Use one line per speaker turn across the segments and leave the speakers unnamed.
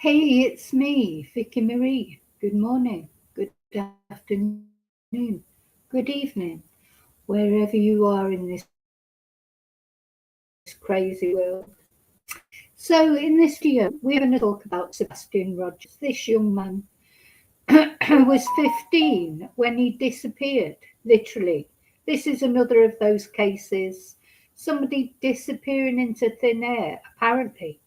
Hey, it's me, Vicky Marie. Good morning, good afternoon, good evening, wherever you are in this crazy world. So, in this video, we're going to talk about Sebastian Rogers. This young man was 15 when he disappeared, literally. This is another of those cases. Somebody disappearing into thin air, apparently.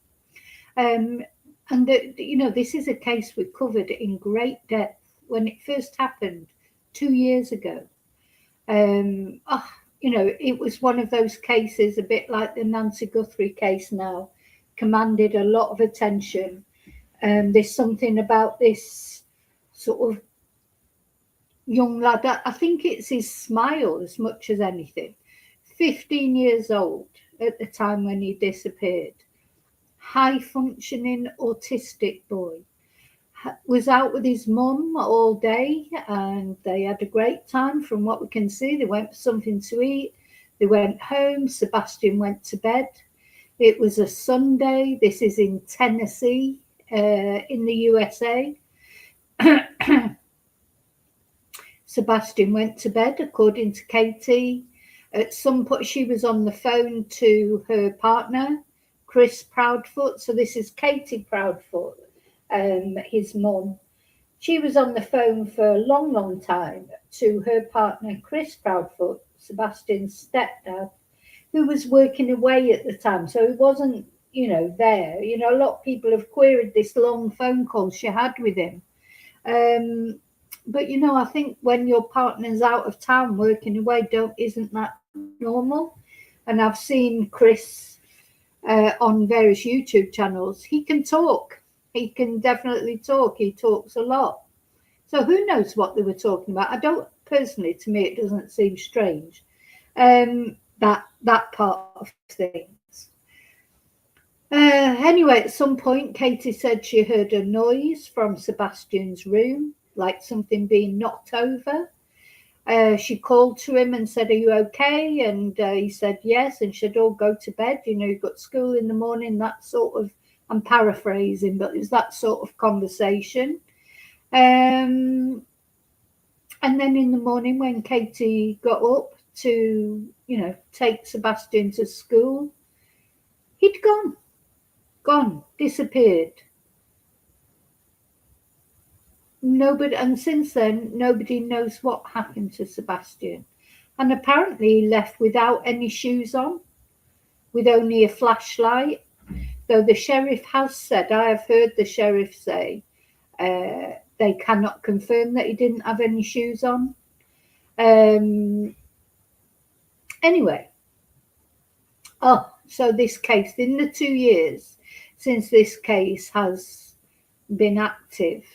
Um, and this is a case we covered in great depth when it first happened 2 years ago. Um, oh, it was one of those cases, a bit like the Nancy Guthrie case now, commanded a lot of attention. There's something about this sort of young lad. I think it's his smile as much as anything. 15 years old at the time when he disappeared. High functioning autistic boy. Was out with his mum all day and they had a great time from what we can see. They went for something to eat. They went home. Sebastian went to bed. It was a Sunday. This is in Tennessee, in the USA. Sebastian went to bed, according to Katie. At some point, she was on the phone to her partner, Chris Proudfoot. So this is Katie Proudfoot, his mum. She was on the phone for a long, long time to her partner, Chris Proudfoot, Sebastian's stepdad, who was working away at the time. So he wasn't, there. A lot of people have queried this long phone call she had with him. But I think when your partner's out of town working away, isn't that normal? And I've seen Chris on various YouTube channels. He can talk. He can definitely talk. He talks a lot. So who knows what they were talking about? I don't personally. To me, it doesn't seem strange. That part of things. Anyway, at some point, Katie said she heard a noise from Sebastian's room, like something being knocked over. She called to him and said, "Are you okay?" And he said, "Yes." And she said, "Oh, go to bed. You've got school in the morning." That sort of, I'm paraphrasing, but it's that sort of conversation. And then in the morning, when Katie got up to, take Sebastian to school, he'd gone, disappeared. Nobody, and since then, nobody knows what happened to Sebastian. And apparently, he left without any shoes on, with only a flashlight. Though the sheriff has said, I have heard the sheriff say, they cannot confirm that he didn't have any shoes on. Anyway, so this case, in the 2 years since this case has been active,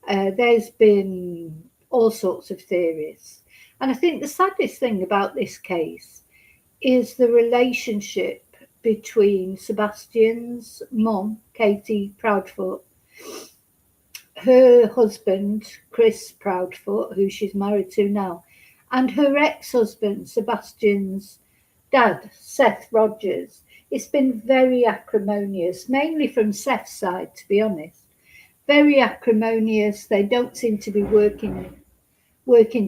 there's been all sorts of theories. And I think the saddest thing about this case is the relationship between Sebastian's mum, Katie Proudfoot, her husband, Chris Proudfoot, who she's married to now, and her ex-husband, Sebastian's dad, Seth Rogers. It's been very acrimonious, mainly from Seth's side, to be honest. Very acrimonious. They don't seem to be working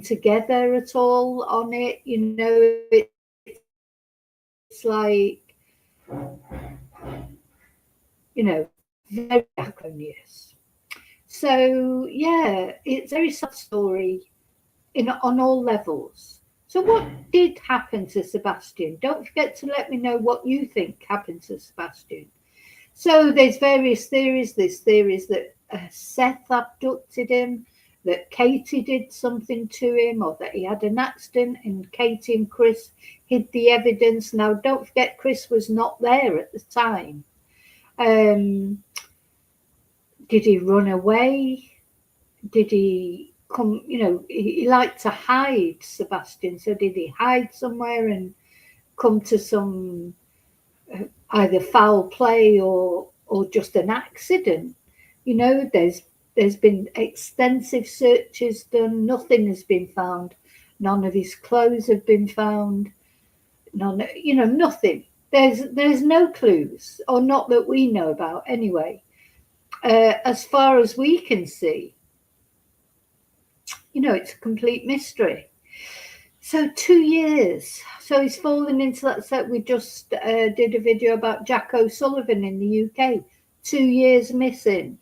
together at all on it. It's like, very acrimonious. So yeah, it's a very sad story on all levels. So what did happen to Sebastian? Don't forget to let me know what you think happened to Sebastian. So there's various theories. There's theories that Seth abducted him, that Katie did something to him, or that he had an accident and Katie and Chris hid the evidence. Now, don't forget, Chris was not there at the time. Did he run away? Did he come? He liked to hide, Sebastian. So did he hide somewhere and come to some either foul play or just an accident? There's been extensive searches done. Nothing has been found. None of his clothes have been found. Nothing. There's no clues, or not that we know about anyway. as far as we can see, it's a complete mystery. So 2 years. So he's fallen into that set. We just did a video about Jack O'Sullivan in the UK. 2 years missing.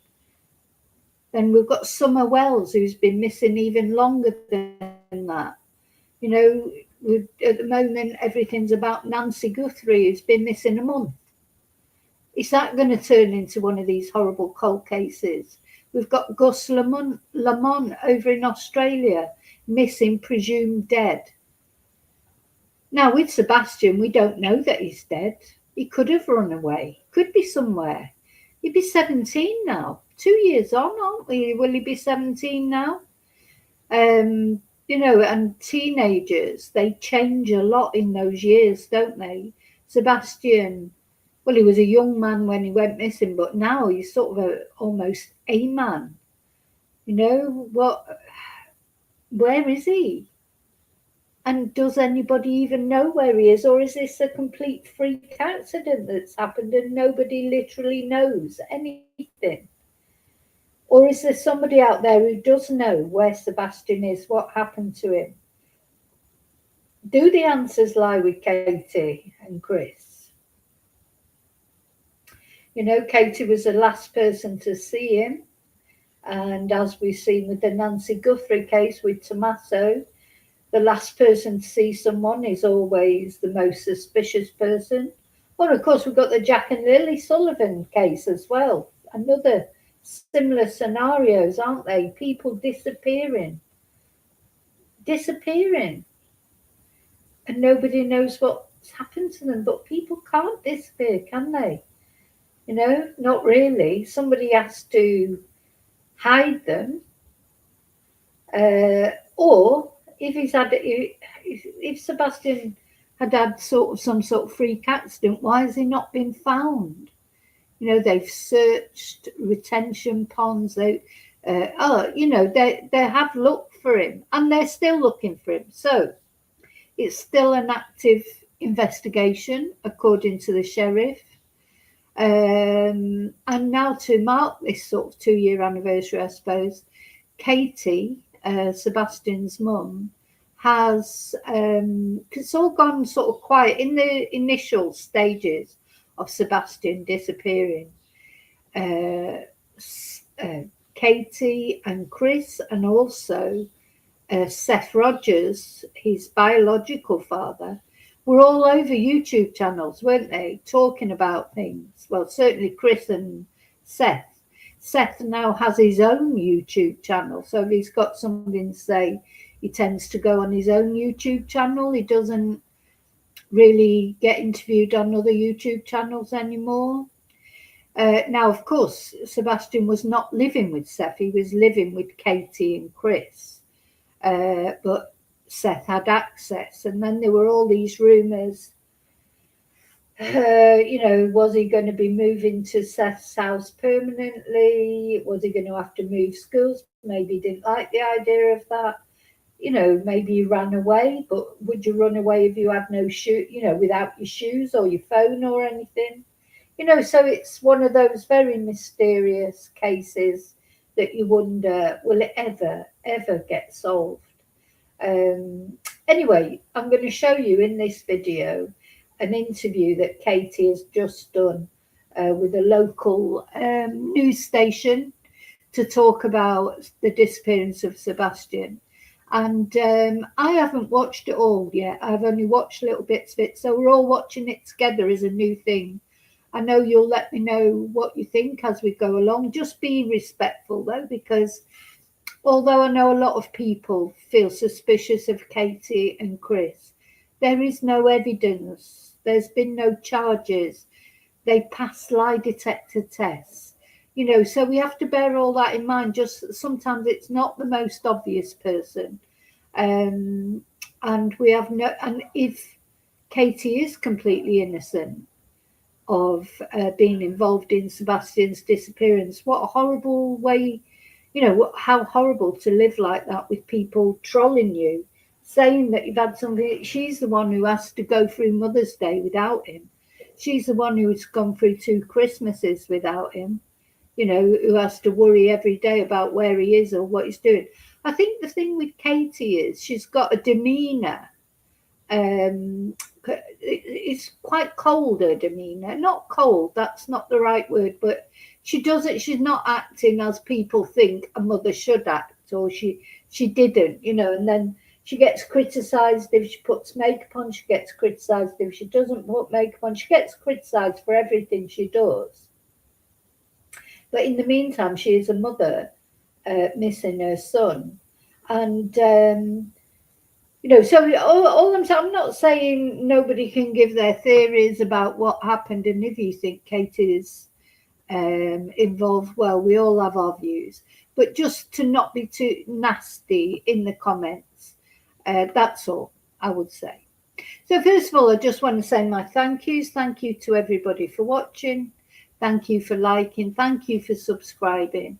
Then we've got Summer Wells, who's been missing even longer than that. At the moment, everything's about Nancy Guthrie, who's been missing a month. Is that going to turn into one of these horrible cold cases? We've got Gus Lamont over in Australia, missing, presumed dead. Now, with Sebastian, we don't know that he's dead. He could have run away, could be somewhere. He'd be 17 now. 2 years on, aren't we? Will he be 17 now? And teenagers, they change a lot in those years, don't they? Sebastian, well, he was a young man when he went missing, but now he's sort of almost a man. Where is he? And does anybody even know where he is? Or is this a complete freak accident that's happened and nobody literally knows anything? Or is there somebody out there who does know where Sebastian is, what happened to him? Do the answers lie with Katie and Chris? Katie was the last person to see him. And as we've seen with the Nancy Guthrie case with Tommaso, the last person to see someone is always the most suspicious person. Well, of course, we've got the Jack and Lily Sullivan case as well. Another similar scenarios, aren't they? People disappearing. And nobody knows what's happened to them. But people can't disappear, can they? Not really. Somebody has to hide them. Or if Sebastian had some sort of freak accident, why has he not been found? They've searched retention ponds. They have looked for him, and they're still looking for him. So it's still an active investigation, according to the sheriff. And now to mark this sort of 2-year anniversary, I suppose, Katie, Sebastian's mum, has it's all gone sort of quiet in the initial stages of Sebastian disappearing. Katie and Chris, and also Seth Rogers, his biological father, were all over YouTube channels, weren't they, talking about things? Well, certainly Chris and Seth. Seth now has his own YouTube channel, so if he's got something to say, he tends to go on his own YouTube channel. He doesn't really get interviewed on other YouTube channels anymore. Now, of course, Sebastian was not living with Seth. He was living with Katie and Chris. But Seth had access. And then there were all these rumours. Was he going to be moving to Seth's house permanently? Was he going to have to move schools? Maybe he didn't like the idea of that. Maybe you ran away, but would you run away if you had no shoe, without your shoes or your phone or anything? So it's one of those very mysterious cases that you wonder, will it ever get solved? Anyway, I'm going to show you in this video an interview that Katie has just done with a local news station to talk about the disappearance of Sebastian. And I haven't watched it all yet. I've only watched little bits of it. So we're all watching it together as a new thing. I know you'll let me know what you think as we go along. Just be respectful, though, because although I know a lot of people feel suspicious of Katie and Chris, there is no evidence. There's been no charges. They passed lie detector tests. So we have to bear all that in mind. Just sometimes it's not the most obvious person. And we have and if Katie is completely innocent of being involved in Sebastian's disappearance, what a horrible way, how horrible to live like that with people trolling you, saying that you've had something. She's the one who has to go through Mother's Day without him. She's the one who's gone through 2 Christmases without him. you know, who has to worry every day about where he is or what he's doing. I think the thing with Katie is she's got a demeanour. Um, it's quite cold, her demeanour. Not cold, that's not the right word, but she doesn't. She's not acting as people think a mother should act, or she didn't, you know. And then she gets criticised if she puts makeup on. She gets criticised if she doesn't put makeup on. She gets criticised for everything she does. But in the meantime, she is a mother missing her son, and you know. So all I'm not saying nobody can give their theories about what happened, and if you think Kate is involved, well, we all have our views, but just to not be too nasty in the comments. That's all I would say. So first of all, I just want to say my thank yous. Thank you to everybody for watching. Thank you for liking. Thank you for subscribing.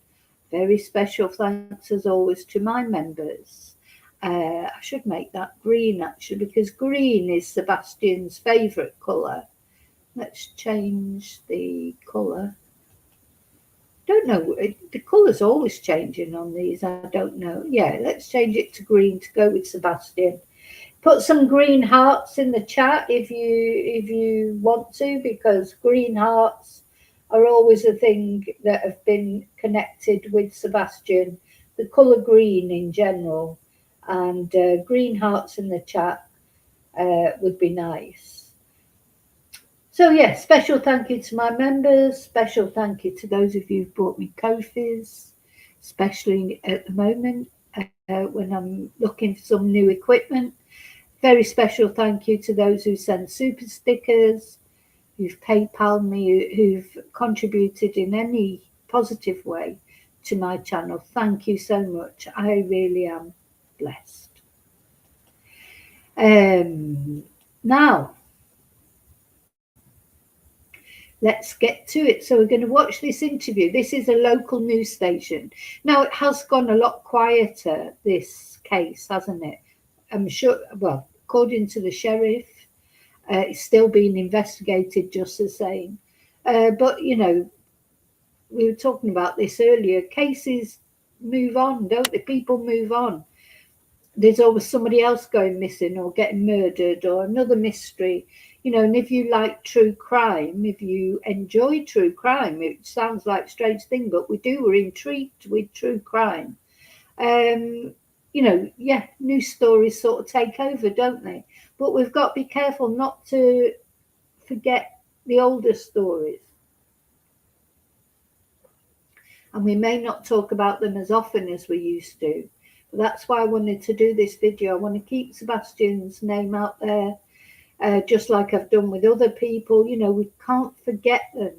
Very special thanks as always to my members. I should make that green actually, because green is Sebastian's favourite colour. Let's change the colour. Don't know, the colour's always changing on these. I don't know. Yeah, let's change it to green to go with Sebastian. Put some green hearts in the chat if you want to, because green hearts are always a thing that have been connected with Sebastian. The colour green in general, and green hearts in the chat would be nice. So yeah, special thank you to my members. Special thank you to those of you who've bought me Ko-fis, especially at the moment when I'm looking for some new equipment. Very special thank you to those who send super stickers, who've PayPal me, who've contributed in any positive way to my channel. Thank you so much. I really am blessed. Now, let's get to it. So we're going to watch this interview. This is a local news station. Now, it has gone a lot quieter, this case, hasn't it? I'm sure, well, according to the sheriff, it's still being investigated just the same. But, you know, we were talking about this earlier. Cases move on, don't they? People move on. There's always somebody else going missing or getting murdered or another mystery, you know. And if you like true crime, if you enjoy true crime, it sounds like a strange thing, but we do, we're intrigued with true crime. You know, yeah, new stories sort of take over, don't they? But we've got to be careful not to forget the older stories. And we may not talk about them as often as we used to. But that's why I wanted to do this video. I want to keep Sebastian's name out there, just like I've done with other people. You know, we can't forget them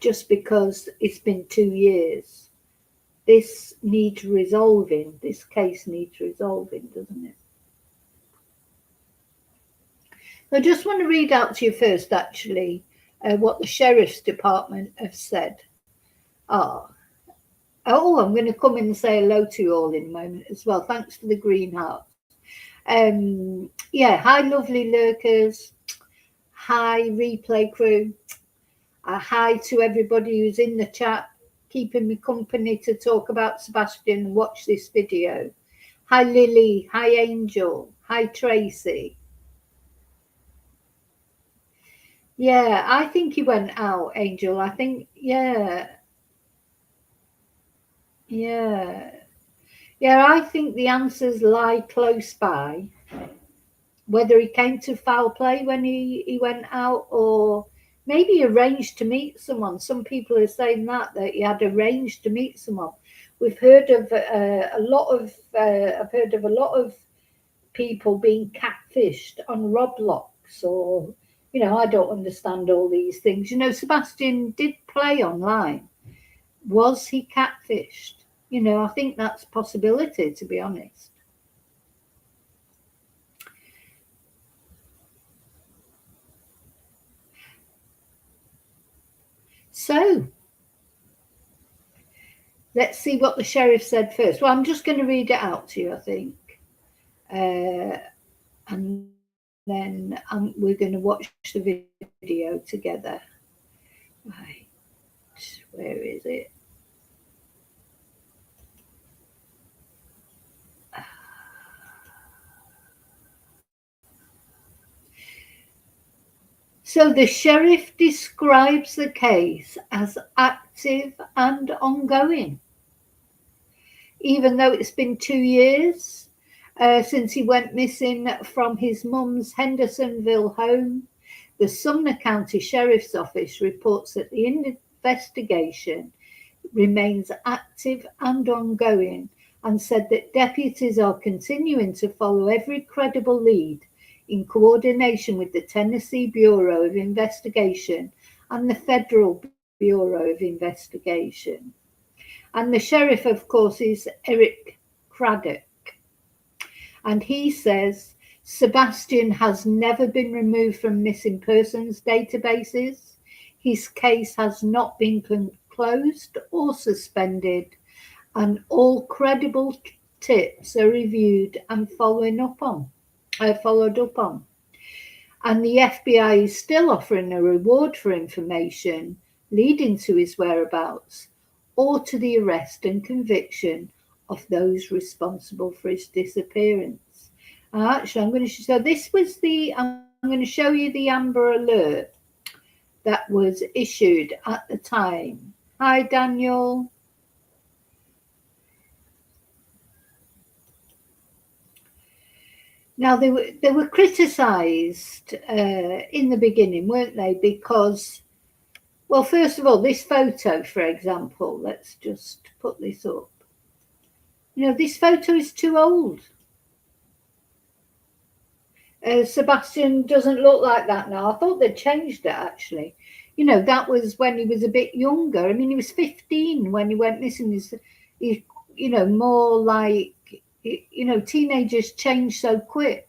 just because it's been 2 years. This needs resolving. This case needs resolving, doesn't it? I just want to read out to you first, actually, what the Sheriff's Department have said. Oh, I'm going to come in and say hello to you all in a moment as well. Thanks for the green heart. Yeah, hi, lovely lurkers. Hi, replay crew. Hi to everybody who's in the chat, keeping me company to talk about Sebastian and watch this video. Hi, Lily. Hi, Angel. Hi, Tracy. Yeah, I think he went out, Angel. I think, yeah. Yeah. Yeah, I think the answers lie close by. Whether he came to foul play when he went out, or maybe he arranged to meet someone. Some people are saying that he had arranged to meet someone. We've heard of a lot of, I've heard of a lot of people being catfished on Roblox, or, you know, I don't understand all these things. You know, Sebastian did play online. Was he catfished? You know, I think that's a possibility, to be honest. So, let's see what the sheriff said first. Well, I'm just going to read it out to you, I think. And then we're going to watch the video together. Right. Where is it? So the sheriff describes the case as active and ongoing, even though it's been 2 years since he went missing from his mum's Hendersonville home. The Sumner County Sheriff's Office reports that the investigation remains active and ongoing, and said that deputies are continuing to follow every credible lead in coordination with the Tennessee Bureau of Investigation and the Federal Bureau of Investigation. And the sheriff, of course, is Eric Craddock. And he says Sebastian has never been removed from missing persons databases. His case has not been closed or suspended, and all credible tips are reviewed and followed up on. And the FBI is still offering a reward for information leading to his whereabouts or to the arrest and conviction of those responsible for his disappearance. Actually, I'm going to show you the Amber Alert that was issued at the time. Hi, Daniel. Now, they were criticised in the beginning, weren't they? Because, well, first of all, this photo, for example, let's just put this up. This photo is too old. Sebastian doesn't look like that now. I thought they'd changed it, actually. That was when he was a bit younger. I mean, he was 15 when he went missing. He's more like, teenagers change so quick.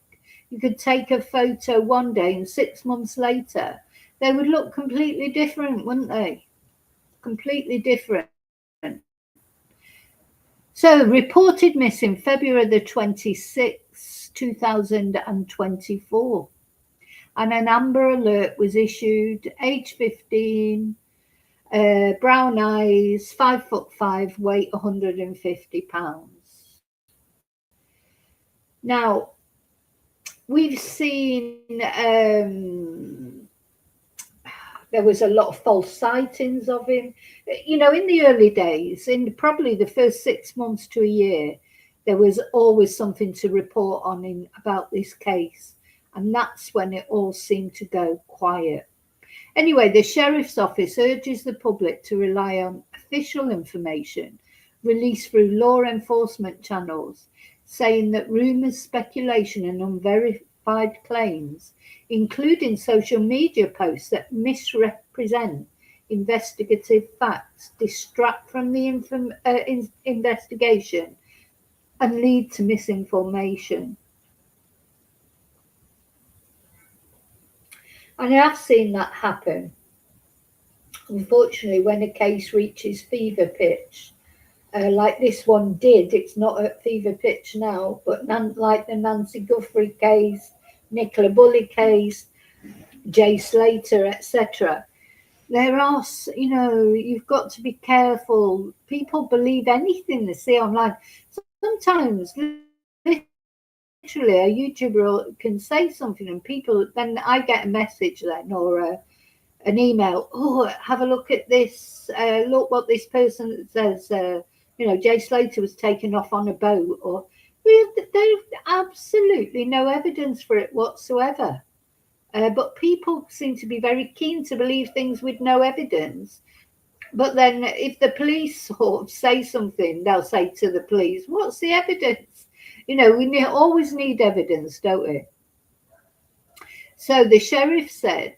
You could take a photo one day and 6 months later, they would look completely different, wouldn't they? Completely different. So, reported missing February the 26th, 2024. And an Amber Alert was issued, age 15, brown eyes, 5'5", weight 150 pounds. Now, we've seen there was a lot of false sightings of him. In the early days, in probably the first 6 months to a year, there was always something to report on about this case. And that's when it all seemed to go quiet. Anyway, the sheriff's office urges the public to rely on official information released through law enforcement channels, saying that rumours, speculation and unverified claims, including social media posts that misrepresent investigative facts, distract from the investigation and lead to misinformation. And I have seen that happen. Unfortunately, when a case reaches fever pitch, like this one did, it's not at fever pitch now, but like the Nancy Guthrie case, Nicola Bulley case, Jay Slater, etc. There are, you've got to be careful. People believe anything they see online. Sometimes, literally, a YouTuber can say something and people, then I get a message then or an email, oh, have a look at this, look what this person says, Jay Slater was taken off on a boat, or there's absolutely no evidence for it whatsoever. But people seem to be very keen to believe things with no evidence. But then if the police sort of say something, they'll say to the police, what's the evidence? We always need evidence, don't we? So the sheriff said,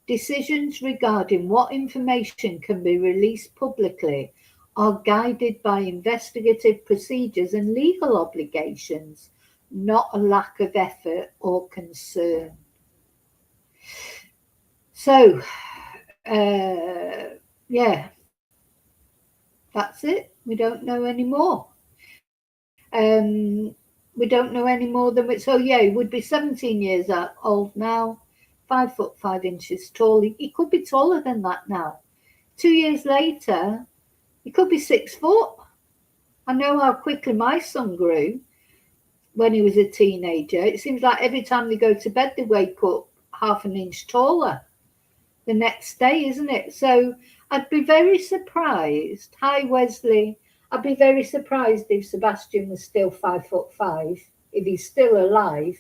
decisions regarding what information can be released publicly are guided by investigative procedures and legal obligations, not a lack of effort or concern. So, yeah, that's it. We don't know anymore. We don't know any more than it. So yeah, he would be 17 years old now, 5'5" tall. He could be taller than that now. 2 years later, he could be 6 foot. I know how quickly my son grew when he was a teenager. It seems like every time they go to bed, they wake up half an inch taller the next day, isn't it? So I'd be very surprised. Hi, Wesley. I'd be very surprised if Sebastian was still 5'5". If he's still alive,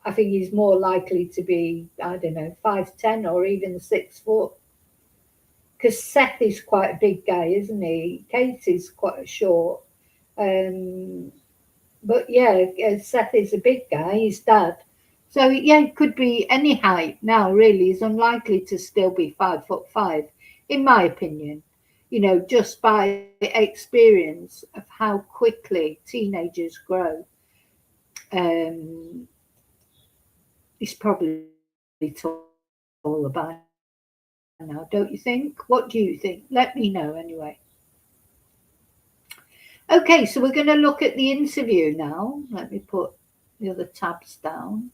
I think he's more likely to be, I don't know, 5'10" or even 6 foot. Because Seth is quite a big guy, isn't he? Katie's quite short. Um, but yeah, Seth is a big guy, his dad. So yeah, it could be any height now, really. Is unlikely to still be 5'5", in my opinion. Just by experience of how quickly teenagers grow. Um, he's probably taller by now, don't you think? What do you think? Let me know anyway. Okay, so we're going to look at the interview now. Let me put the other tabs down.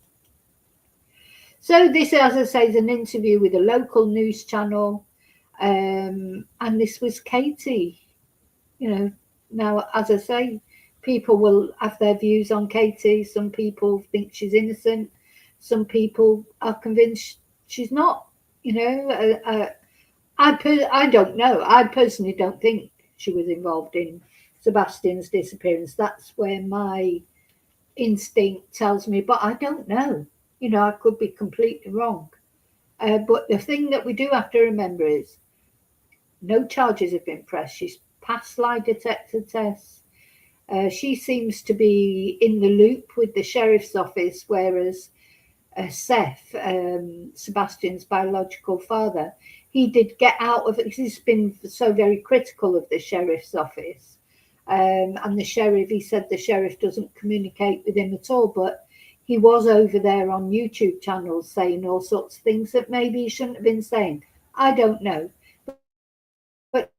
So this, as I say, is an interview with a local news channel, and this was Katie. You know, now as I say, people will have their views on Katie. Some people think she's innocent. Some people are convinced she's not. You know, I don't know. I personally don't think she was involved in Sebastian's disappearance. That's where my instinct tells me, but I don't know. I could be completely wrong. But the thing that we do have to remember is no charges have been pressed. She's passed lie detector tests. She seems to be in the loop with the sheriff's office, whereas Seth, Sebastian's biological father, he did get out of it because he's been so very critical of the sheriff's office. And the sheriff, he said the sheriff doesn't communicate with him at all, but he was over there on YouTube channels saying all sorts of things that maybe he shouldn't have been saying. I don't know. But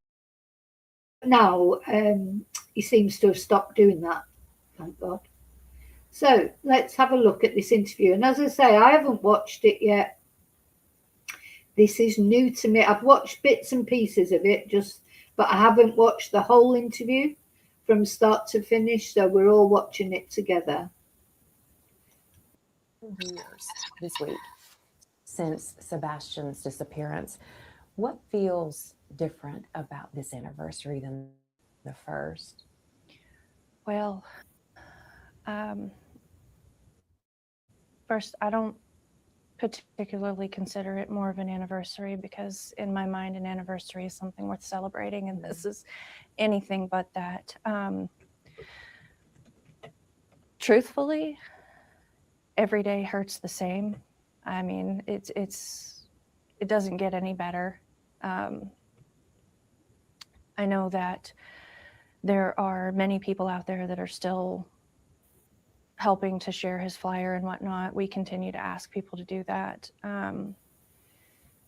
now he seems to have stopped doing that, thank God. So let's have a look at this interview. And as I say, I haven't watched it yet. This is new to me. I've watched bits and pieces of it, but I haven't watched the whole interview from start to finish. So we're all watching it together.
Years this week since Sebastian's disappearance. What feels different about this anniversary than the first?
Well, first, I don't particularly consider it more of an anniversary because, in my mind, an anniversary is something worth celebrating, and this is anything but that. Truthfully, every day hurts the same. I mean, it doesn't get any better. Um, I know that there are many people out there that are still helping to share his flyer and whatnot. We continue to ask people to do that.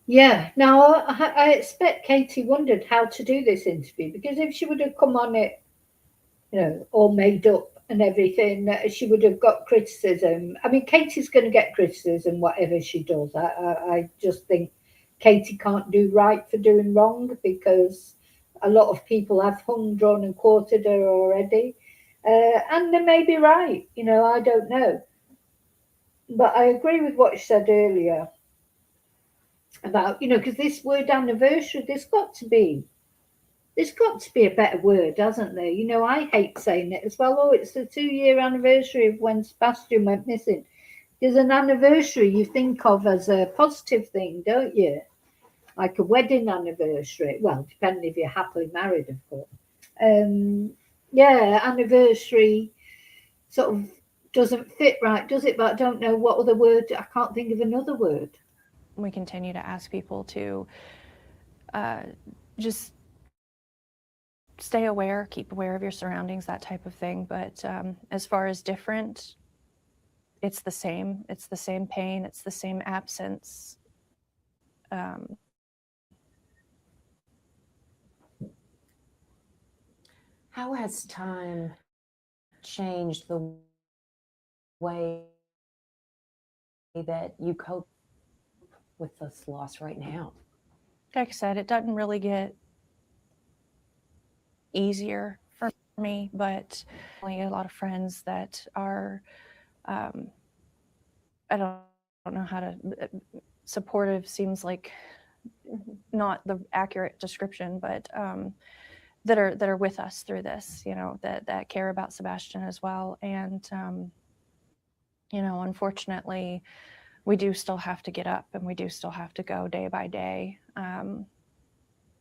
Yeah, now I expect Katie wondered how to do this interview because if she would have come on it, all made up and everything, she would have got criticism. I mean, Katie's going to get criticism whatever she does. I just think Katie can't do right for doing wrong because a lot of people have hung, drawn, and quartered her already. And they may be right, I don't know. But I agree with what she said earlier about, because this word anniversary, there's got to be a better word, hasn't there? I hate saying it as well. Oh, it's the 2 year anniversary of when Sebastian went missing. There's an anniversary you think of as a positive thing, don't you? Like a wedding anniversary. Well, depending if you're happily married, of course. Um, yeah, anniversary sort of doesn't fit right, does it? But I don't know what other word. I can't think of another word.
We continue to ask people to uh, just stay aware, keep aware of your surroundings, that type of thing. But as far as different, it's the same. It's the same pain. It's the same absence.
How has time changed the way that you cope with this loss right now?
like I said, it doesn't really get easier for me, but only a lot of friends that are, I don't know how to, supportive seems like not the accurate description, but that are with us through this, that care about Sebastian as well. And unfortunately, we do still have to get up and we do still have to go day by day.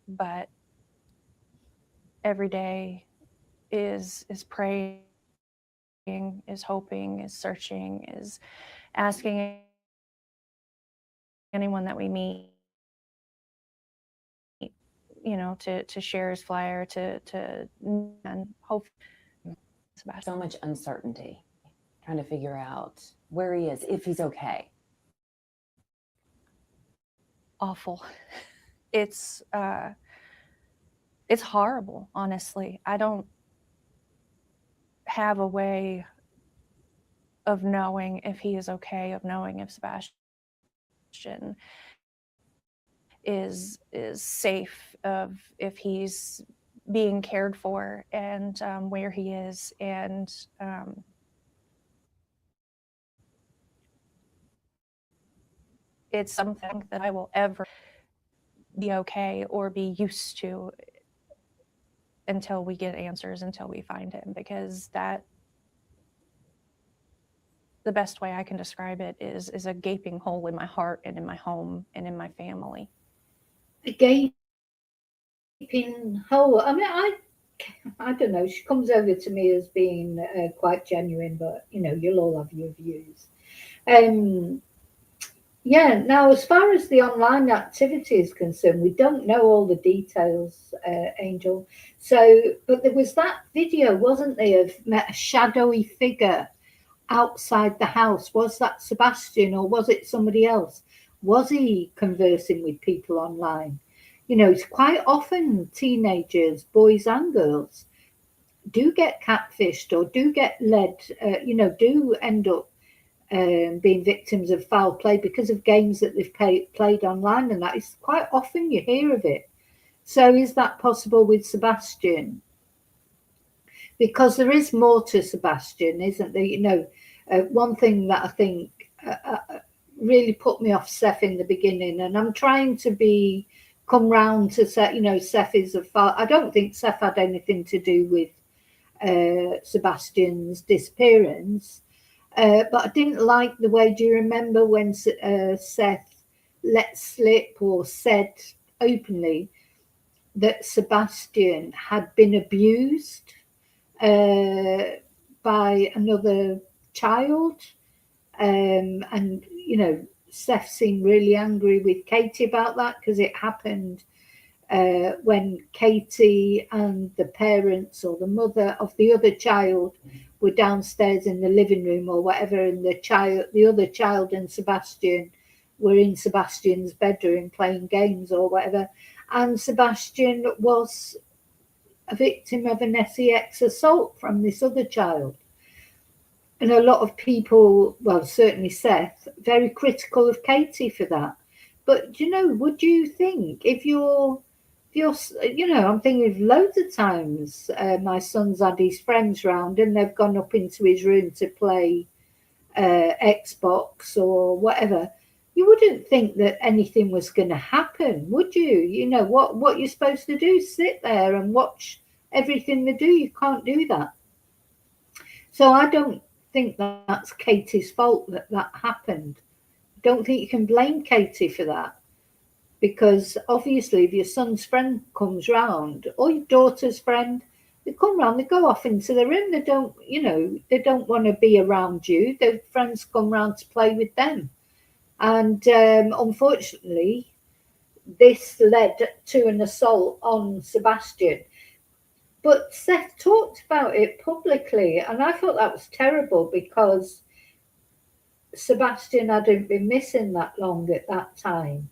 But every day is praying, is hoping, is searching, is asking anyone that we meet, to share his flyer, to and hope.
So much uncertainty, trying to figure out where he is, if he's okay.
Awful. It's horrible, honestly. I don't have a way of knowing if he is okay, of knowing if Sebastian is safe, of if he's being cared for, and where he is. And it's something that I will ever be okay or be used to until we get answers, until we find him, because that, the best way I can describe it is a gaping hole in my heart and in my home and in my family.
A gaping hole. I mean, I don't know. She comes over to me as being quite genuine, but you'll all have your views. Yeah. Now, as far as the online activity is concerned, we don't know all the details, Angel. So, but there was that video, wasn't there, of a shadowy figure outside the house. Was that Sebastian or was it somebody else? Was he conversing with people online? It's quite often teenagers, boys and girls, do get catfished or do get led, do end up being victims of foul play because of games that they've played online, and that is quite often you hear of it. So is that possible with Sebastian? Because there is more to Sebastian, isn't there? One thing that I think really put me off Seth in the beginning, and I'm trying to come round to Seth. Seth is I don't think Seth had anything to do with Sebastian's disappearance, but I didn't like the way. Do you remember when Seth let slip or said openly that Sebastian had been abused by another child? And Seth seemed really angry with Katie about that, because it happened when Katie and the parents or the mother of the other child were downstairs in the living room or whatever, and the other child and Sebastian were in Sebastian's bedroom playing games or whatever, and Sebastian was a victim of an sex assault from this other child. And a lot of people, well, certainly Seth, very critical of Katie for that. But would you think if you're, I'm thinking of loads of times my son's had his friends round and they've gone up into his room to play Xbox or whatever. You wouldn't think that anything was going to happen, would you? What you're supposed to do, sit there and watch everything they do. You can't do that. So I don't think that's Katie's fault that happened. I don't think you can blame Katie for that, because obviously if your son's friend comes round or your daughter's friend, they come round, they go off into the room. They don't want to be around you. Their friends come round to play with them. And unfortunately, this led to an assault on Sebastian. But Seth talked about it publicly, and I thought that was terrible, because Sebastian hadn't been missing that long at that time.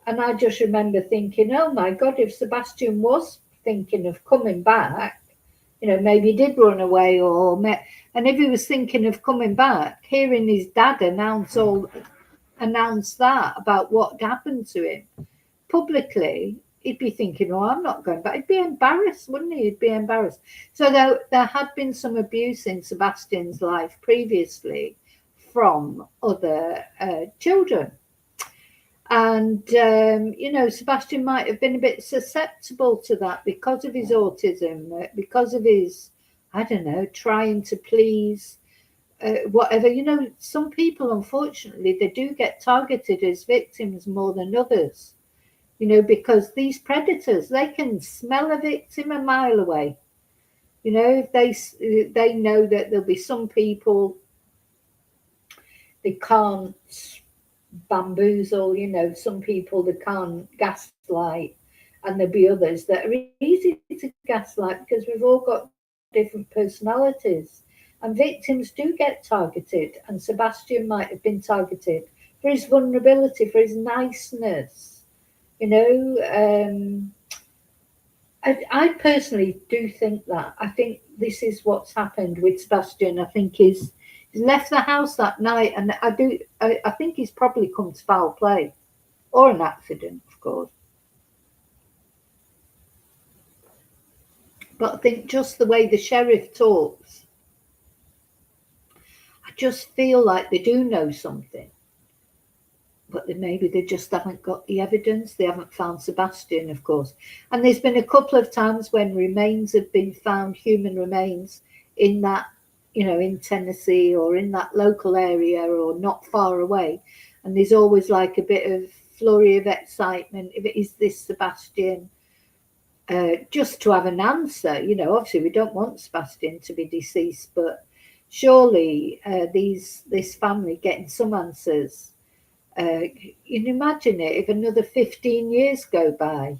And I just remember thinking, oh my God, if Sebastian was thinking of coming back, maybe he did run away and if he was thinking of coming back, hearing his dad announce that about what happened to him, publicly, he'd be thinking, oh, I'm not going back. He'd be embarrassed, wouldn't he? He'd be embarrassed. So there had been some abuse in Sebastian's life previously from other children. And, Sebastian might have been a bit susceptible to that because of his autism, because of his, I don't know, trying to please whatever. Some people, unfortunately, they do get targeted as victims more than others, because these predators, they can smell a victim a mile away. If they know that there'll be some people they can't bamboozle, some people they can't gaslight, and there'll be others that are easy to gaslight because we've all got different personalities. And victims do get targeted, and Sebastian might have been targeted for his vulnerability, for his niceness. I personally do think that. I think this is what's happened with Sebastian. I think he's left the house that night, and I think he's probably come to foul play or an accident, of course. But I think just the way the sheriff talks, I just feel like they do know something, but maybe they just haven't got the evidence. They haven't found Sebastian, of course. And there's been a couple of times when remains have been found, human remains, in that, in Tennessee or in that local area or not far away. And there's always like a bit of flurry of excitement. If it is this Sebastian, just to have an answer, obviously we don't want Sebastian to be deceased, but surely this family getting some answers. You can imagine it if another 15 years go by,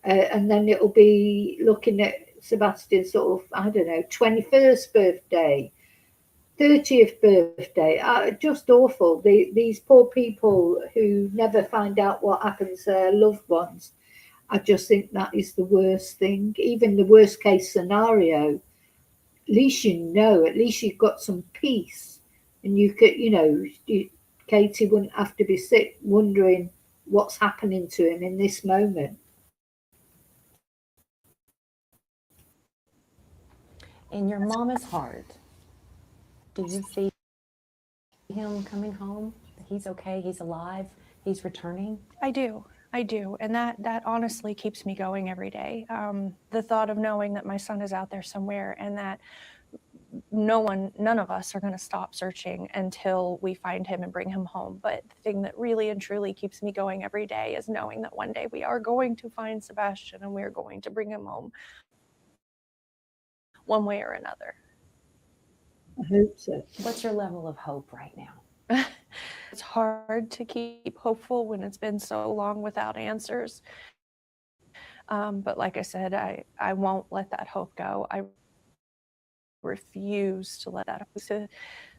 and then it'll be looking at Sebastian's sort of, I don't know, 21st birthday, 30th birthday. Just awful. These poor people who never find out what happens to their loved ones. I just think that is the worst thing. Even the worst case scenario, at least at least you've got some peace, and you could, Katie wouldn't have to be sick wondering what's happening to him in this moment.
In your mama's heart, do you see him coming home? He's okay, he's alive, he's returning?
I do. And that honestly keeps me going every day. The thought of knowing that my son is out there somewhere and that none of us are going to stop searching until we find him and bring him home. But the thing that really and truly keeps me going every day is knowing that one day we are going to find Sebastian and we're going to bring him home one way or another.
I hope so.
What's your level of hope right now?
It's hard to keep hopeful when it's been so long without answers. But like I said, I won't let that hope go. I refuse to let that to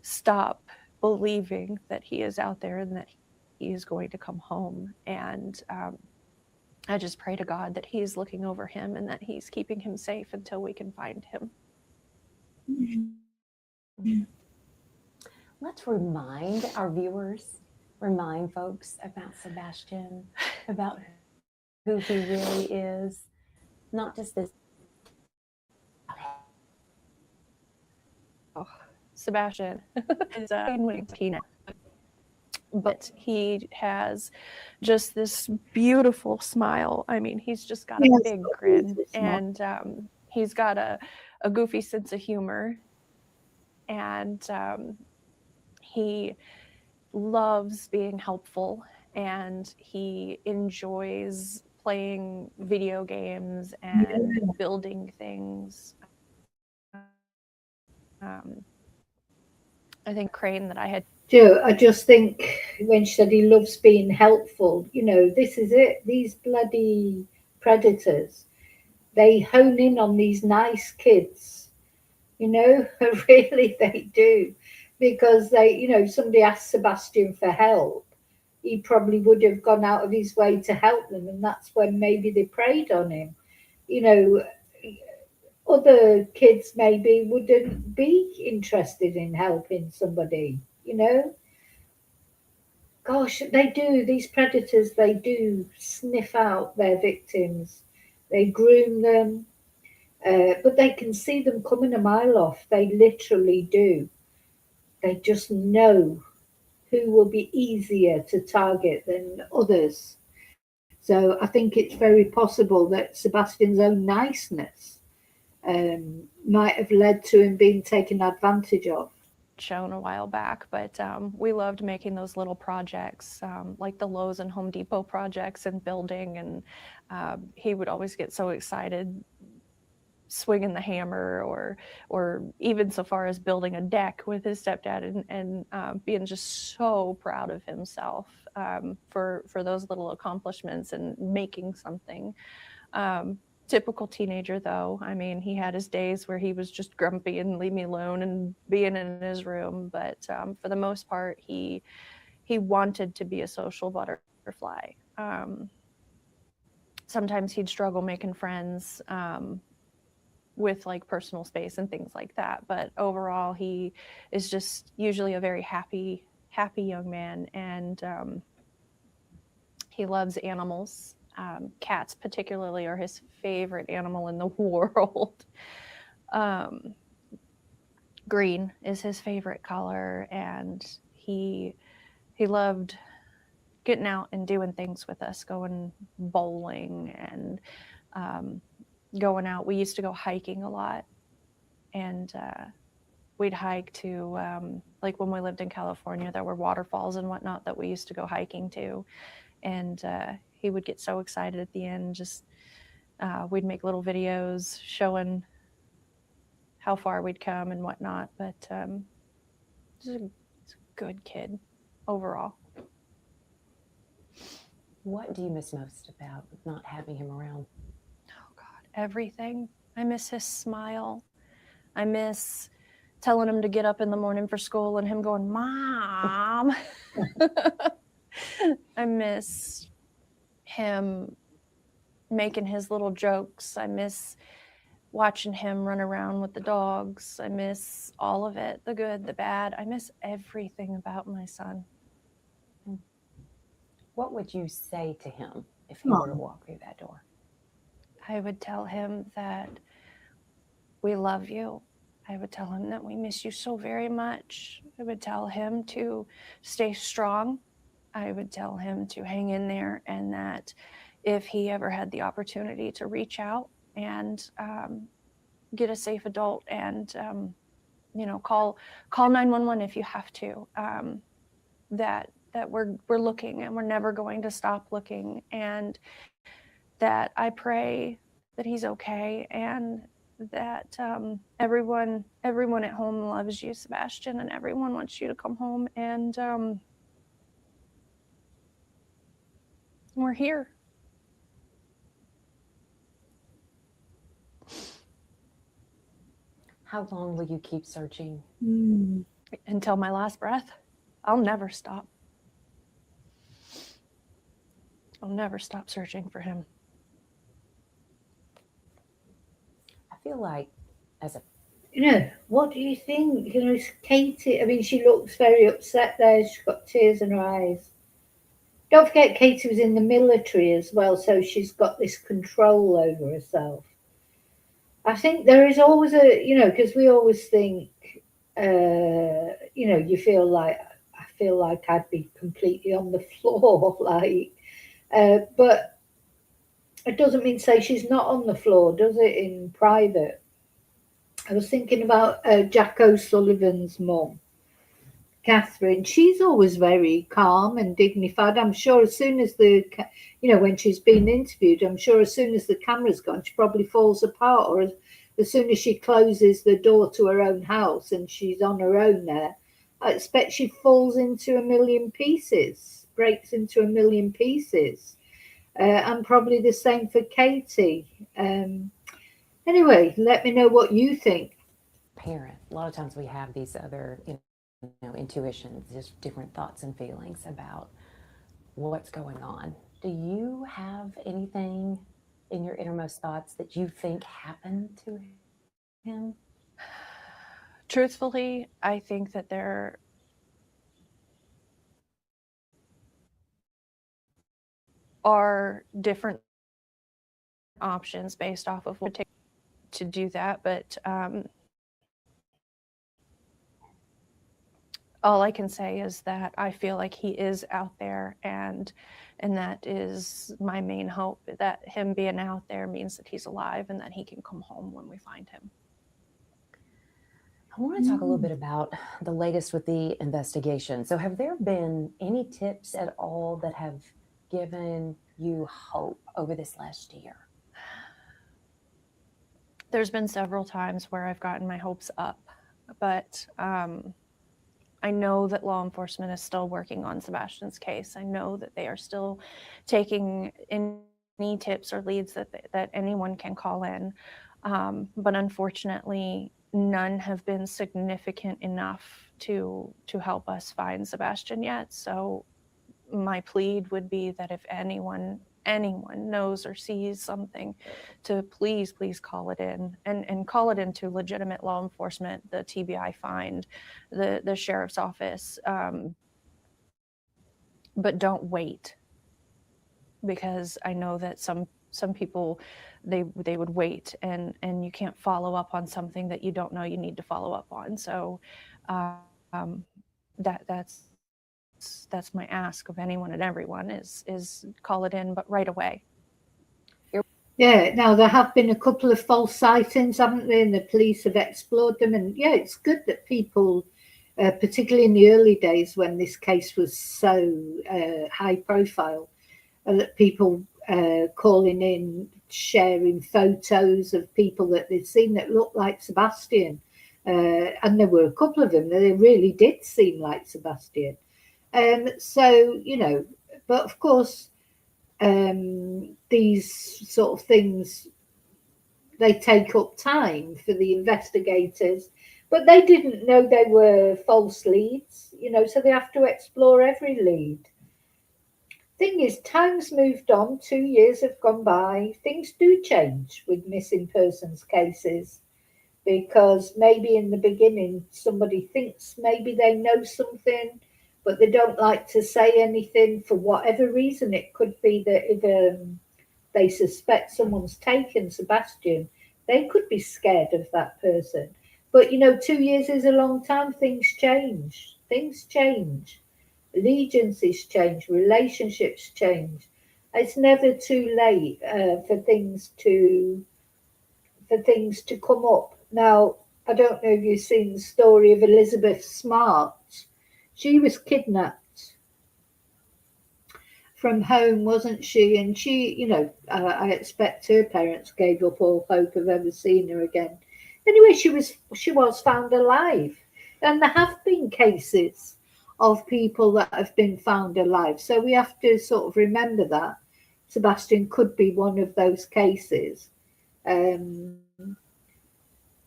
stop believing that he is out there and that he is going to come home. And I just pray to God that he's looking over him and that he's keeping him safe until we can find him.
Mm-hmm. Let's remind our viewers, remind folks about Sebastian, about who he really is, not just this.
Oh, Sebastian is a peanut, but he has just this beautiful smile. I mean, he's just got a big grin, and he's got a goofy sense of humor, and he loves being helpful, and he enjoys playing video games and building things. I think Crane that I had.
Joe, I just think when she said he loves being helpful, this is it. These bloody predators, they hone in on these nice kids, really they do. Because somebody asked Sebastian for help, he probably would have gone out of his way to help them. And that's when maybe they preyed on him. Other kids maybe wouldn't be interested in helping somebody, Gosh, they do. These predators, they do sniff out their victims. They groom them, but they can see them coming a mile off. They literally do. They just know who will be easier to target than others. So I think it's very possible that Sebastian's own niceness might have led to him being taken advantage of.
Shown a while back, but we loved making those little projects, like the Lowe's and Home Depot projects and building. And he would always get so excited swinging the hammer, or even so far as building a deck with his stepdad, and being just so proud of himself for those little accomplishments and making something. Typical teenager, though. I mean, he had his days where he was just grumpy and leave me alone and being in his room, but for the most part, he wanted to be a social butterfly. Sometimes he'd struggle making friends with like personal space and things like that, but overall, he is just usually a very happy young man, and he loves animals. Cats, particularly, are his favorite animal in the world. Green is his favorite color, and he loved getting out and doing things with us, going bowling and going out. We used to go hiking a lot, and we'd hike to like when we lived in California, there were waterfalls and whatnot that we used to go hiking to, and he would get so excited at the end. Just we'd make little videos showing how far we'd come and whatnot. But he's a good kid overall.
What do you miss most about not having him around?
Oh God, everything. I miss his smile. I miss telling him to get up in the morning for school and him going, "Mom." I miss him making his little jokes. I miss watching him run around with the dogs. I miss all of it, the good, the bad. I miss everything about my son.
What would you say to him if he were to walk through that door?
I would tell him that we love you. I would tell him that we miss you so very much. I would tell him to stay strong. I would tell him to hang in there, and that if he ever had the opportunity to reach out and get a safe adult and call 911 if you have to, that we're looking, and we're never going to stop looking, and that I pray that he's okay, and that everyone at home loves you, Sebastian, and everyone wants you to come home, and we're here.
How long will you keep searching?
Until my last breath. I'll never stop. I'll never stop searching for him.
I feel like as a
What do you think? It's Katie. I mean, she looks very upset there. She's got tears in her eyes. Don't forget, Katie was in the military as well, so she's got this control over herself. I think there is always because we always think, you feel like, I feel like I'd be completely on the floor, like, but it doesn't mean to say she's not on the floor, does it, in private? I was thinking about Jack O'Sullivan's mum, Catherine. She's always very calm and dignified. I'm sure as soon as when she's been interviewed, I'm sure as soon as the camera's gone, she probably falls apart, or as soon as she closes the door to her own house and she's on her own there, I expect she falls into a million pieces, breaks into a million pieces. And probably the same for Katie. Anyway, let me know what you think.
parent, a lot of times we have these other, intuitions, just different thoughts and feelings about what's going on. Do you have anything in your innermost thoughts that you think happened to him?
Truthfully, I think that there are different options based off of what it takes to do that, but all I can say is that I feel like he is out there, and that is my main hope, that him being out there means that he's alive and that he can come home when we find him.
I want to talk a little bit about the latest with the investigation. So have there been any tips at all that have given you hope over this last year?
There's been several times where I've gotten my hopes up, but I know that law enforcement is still working on Sebastian's case. I know that they are still taking any tips or leads that anyone can call in. But unfortunately, none have been significant enough to help us find Sebastian yet. So my plea would be that if anyone knows or sees something, to please call it in, and call it into legitimate law enforcement, the TBI find, the sheriff's office, but don't wait, because I know that some people, they would wait, and you can't follow up on something that you don't know you need to follow up on. So that's my ask of anyone and everyone, is call it in, but right away.
Yeah, now there have been a couple of false sightings, haven't there? And the police have explored them. And yeah, it's good that people, particularly in the early days when this case was so high profile, that people calling in, sharing photos of people that they'd seen that looked like Sebastian. And there were a couple of them that they really did seem like Sebastian. So, but of course, these sort of things, they take up time for the investigators, but they didn't know they were false leads, so they have to explore every lead. Thing is, time's moved on, 2 years have gone by, things do change with missing persons cases, because maybe in the beginning somebody thinks maybe they know something, but they don't like to say anything for whatever reason. It could be that if they suspect someone's taken Sebastian, they could be scared of that person. But 2 years is a long time. Things change. Allegiances change. Relationships change. It's never too late for things to come up. Now, I don't know if you've seen the story of Elizabeth Smart. She was kidnapped from home, wasn't she? And she, I expect her parents gave up all hope of ever seeing her again. Anyway, she was found alive. And there have been cases of people that have been found alive. So we have to sort of remember that Sebastian could be one of those cases.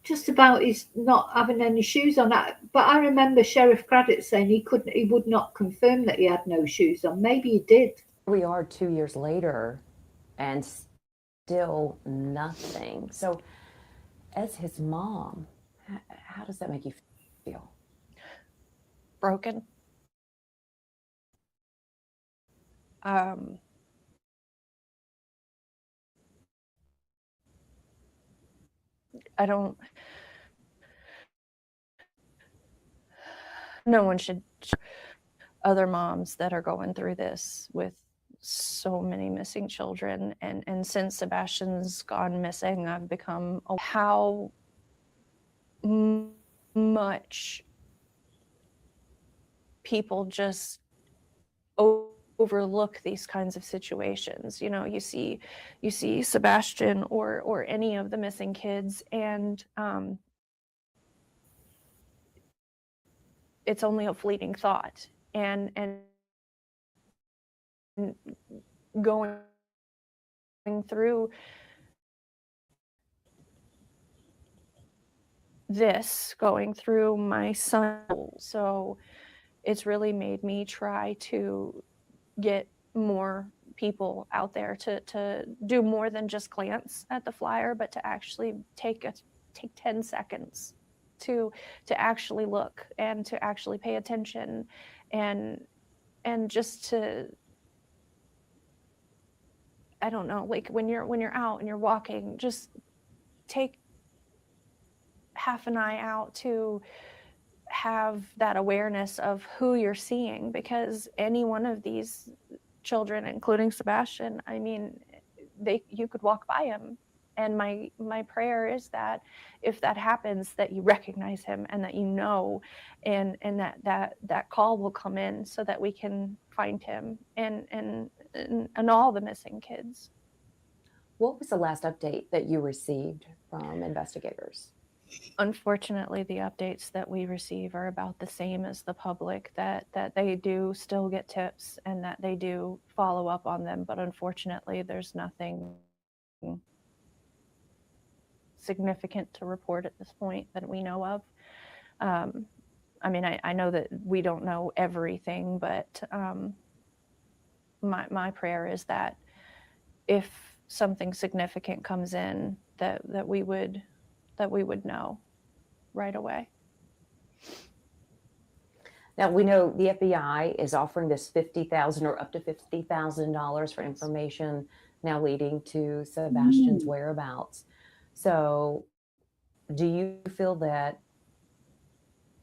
Just about his not having any shoes on. But I remember Sheriff Craddock saying he would not confirm that he had no shoes on. Maybe he did.
We are 2 years later and still nothing. So as his mom, how does that make you feel?
Broken. No one should, other moms that are going through this with so many missing children. And since Sebastian's gone missing, I've become how much people just overlook these kinds of situations. You see Sebastian or any of the missing kids, and it's only a fleeting thought, and going through this, going through my son. So it's really made me try to get more people out there to do more than just glance at the flyer, but to actually take 10 seconds to actually look and to actually pay attention, and just to I don't know, like when you're out and you're walking, just take half an eye out to have that awareness of who you're seeing, because any one of these children, including Sebastian, I mean, you could walk by him. And my prayer is that if that happens, that you recognize him and that you know, and that call will come in so that we can find him and all the missing kids.
What was the last update that you received from investigators?
Unfortunately, the updates that we receive are about the same as the public, that they do still get tips and that they do follow up on them. But unfortunately, there's nothing significant to report at this point that we know of. I mean, I know that we don't know everything, but my prayer is that if something significant comes in, that we would know right away.
Now, we know the FBI is offering this $50,000 or up to $50,000 for information now leading to Sebastian's whereabouts. So do you feel that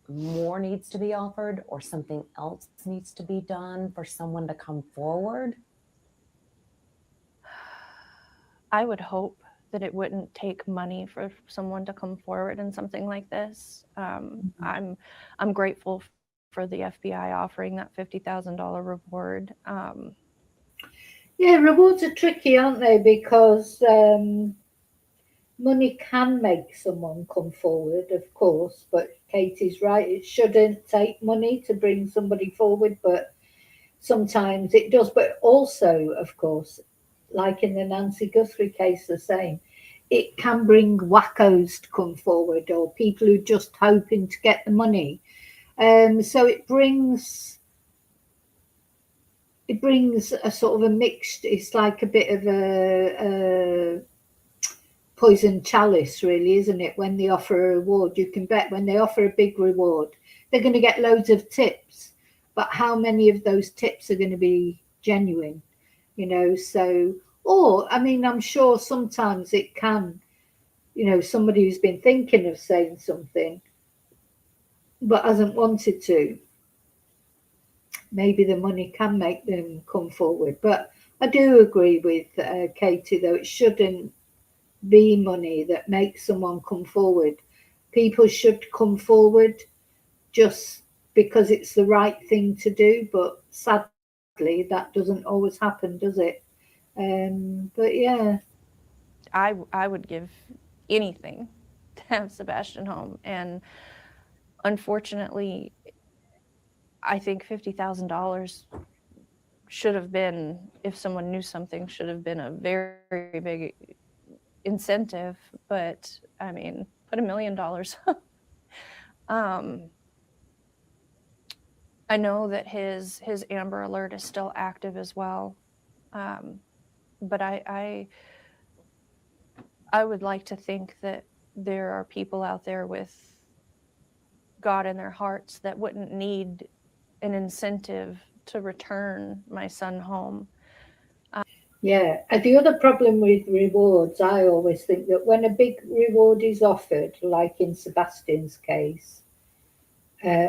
more needs to be offered or something else needs to be done for someone to come forward?
I would hope that it wouldn't take money for someone to come forward in something like this. I'm grateful for the FBI offering that $50,000 reward.
Yeah, rewards are tricky, aren't they? Because money can make someone come forward, of course, but Katie's right. It shouldn't take money to bring somebody forward, but sometimes it does. But also, of course, like in the Nancy Guthrie case, the same. It can bring wackos to come forward or people who are just hoping to get the money. So it brings a sort of a mixed. It's like a bit of a poison chalice, really, isn't it? When they offer a reward, you can bet when they offer a big reward, they're going to get loads of tips. But how many of those tips are going to be genuine? You know, so, or I mean, I'm sure sometimes it can, you know, somebody who's been thinking of saying something but hasn't wanted to, maybe the money can make them come forward. But I do agree with Katie, though, it shouldn't be money that makes someone come forward. People should come forward just because it's the right thing to do, but sadly that doesn't always happen, does it? But yeah,
I would give anything to have Sebastian home, and unfortunately, I think $50,000 should have been, if someone knew something, should have been a very, very big incentive. But I mean, put $1 million. I know that his Amber Alert is still active as well, but I would like to think that there are people out there with God in their hearts that wouldn't need an incentive to return my son home.
yeah. And the other problem with rewards, I always think that when a big reward is offered, like in Sebastian's case,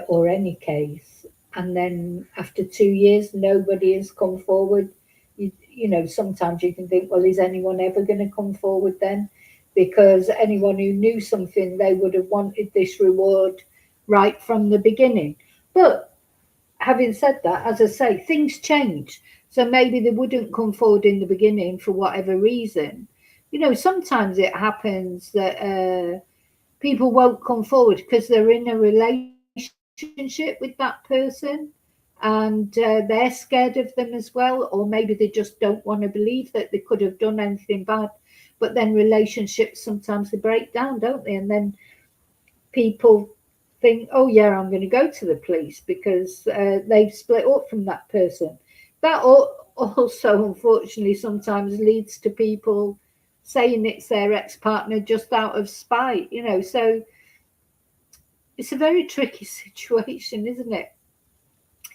or any case, and then after 2 years nobody has come forward, you know, sometimes you can think, well, is anyone ever going to come forward then? Because anyone who knew something, they would have wanted this reward right from the beginning. But having said that, as I say, things change. So maybe they wouldn't come forward in the beginning for whatever reason. You know, sometimes it happens that people won't come forward because they're in a relationship with that person and they're scared of them as well, or maybe they just don't want to believe that they could have done anything bad. But then relationships, sometimes they break down, don't they? And then people think, oh yeah, I'm going to go to the police because they've split up from that person. That also unfortunately sometimes leads to people saying it's their ex-partner just out of spite, you know. So it's a very tricky situation, isn't it?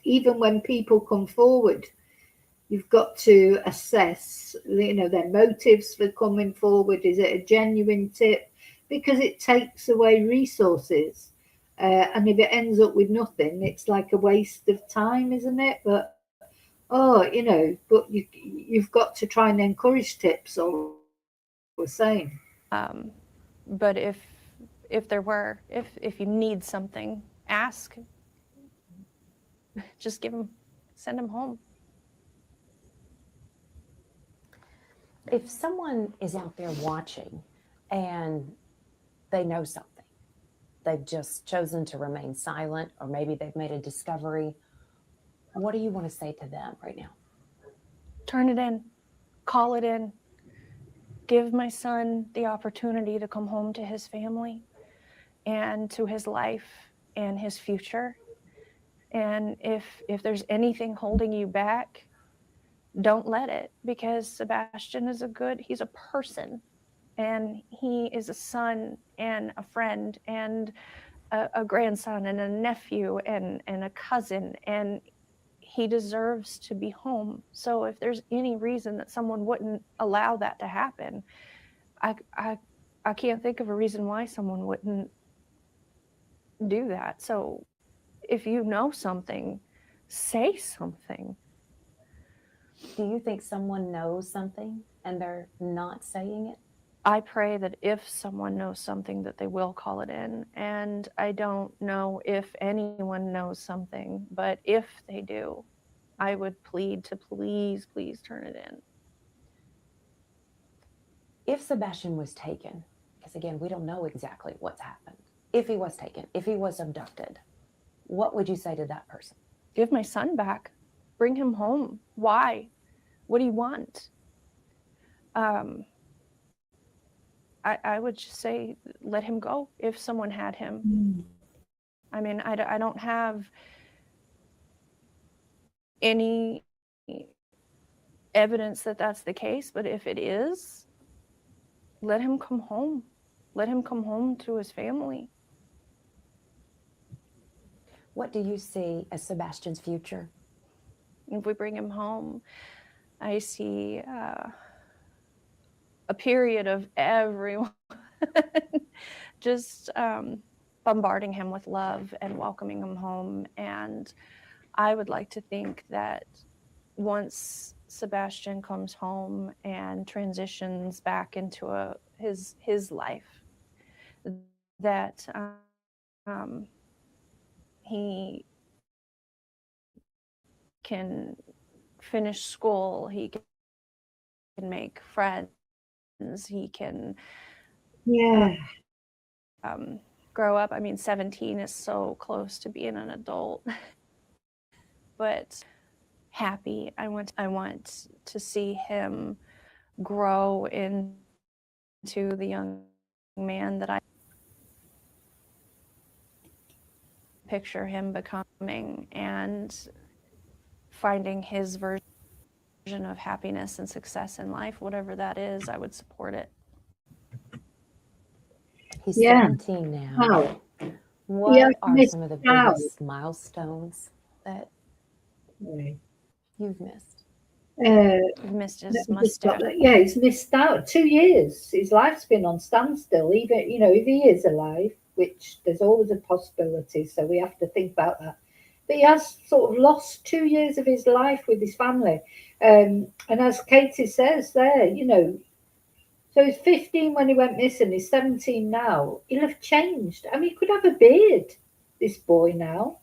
Even when people come forward, You've got to assess, their motives for coming forward. Is it a genuine tip? Because it takes away resources. And if it ends up with nothing, it's like a waste of time, isn't it? But, but you've got to try and encourage tips all the same.
But if there were, if you need something, ask. Just send them home.
If someone is out there watching and they know something, they've just chosen to remain silent, or maybe they've made a discovery, what do you want to say to them right now?
Turn it in, call it in, give my son the opportunity to come home to his family and to his life and his future. And if there's anything holding you back, don't let it, because Sebastian is he's a person, and he is a son and a friend and a grandson and a nephew and a cousin, and he deserves to be home. So if there's any reason that someone wouldn't allow that to happen, I can't think of a reason why someone wouldn't do that. So if you know something, say something.
Do you think someone knows something and they're not saying it?
I pray that if someone knows something, that they will call it in. And I don't know if anyone knows something, but if they do, I would plead to please turn it in.
If Sebastian was taken, because again, we don't know exactly what's happened. If he was taken, if he was abducted, what would you say to that person?
Give my son back. Bring him home. Why? What do you want? I would just say, let him go if someone had him. I mean, I don't have any evidence that that's the case, but if it is, let him come home. Let him come home to his family.
What do you see as Sebastian's future?
If we bring him home, I see a period of everyone just bombarding him with love and welcoming him home. And I would like to think that once Sebastian comes home and transitions back into his life, that he can finish school, he can make friends, he can grow up. I mean, 17 is so close to being an adult, but happy. I want to see him grow into the young man that I picture him becoming, and finding his version of happiness and success in life, whatever that is. I would support it.
He's 17 now. What are some of the biggest milestones that you've missed?
You've missed his mustache.
Yeah, he's missed out 2 years. His life's been on standstill. Even if he is alive, which there's always a possibility, so we have to think about that. But he has sort of lost 2 years of his life with his family. And as Katie says there, so he's 15 when he went missing, he's 17 now. He'll have changed. I mean, he could have a beard, this boy now.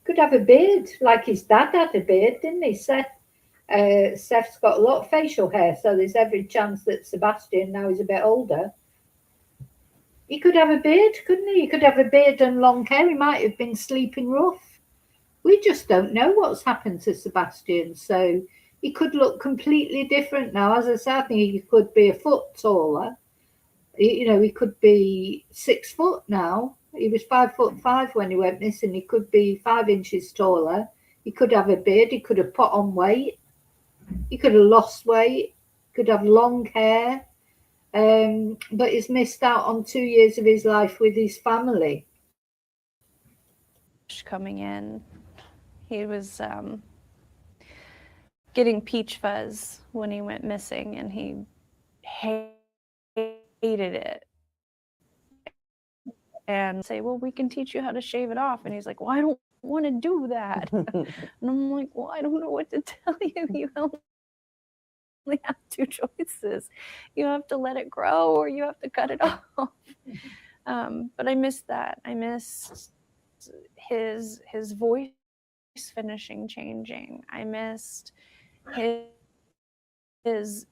Could have a beard, like his dad had a beard, didn't he, Seth? Seth's got a lot of facial hair, so there's every chance that Sebastian, now he's a bit older, he could have a beard, couldn't he? He could have a beard and long hair. He might have been sleeping rough. We just don't know what's happened to Sebastian, so he could look completely different now. As I said, I think he could be a foot taller. He could be 6 foot now. He was 5'5" when he went missing. He could be 5 inches taller. He could have a beard. He could have put on weight. He could have lost weight. Could have long hair. But he's missed out on 2 years of his life with his family.
Coming in, he was getting peach fuzz when he went missing, and he hated it. And say, well, we can teach you how to shave it off. And he's like, well, I don't want to do that. And I'm like, well, I don't know what to tell you. You only have two choices. You have to let it grow, or you have to cut it off. But I missed that. I missed his voice finishing changing. I missed his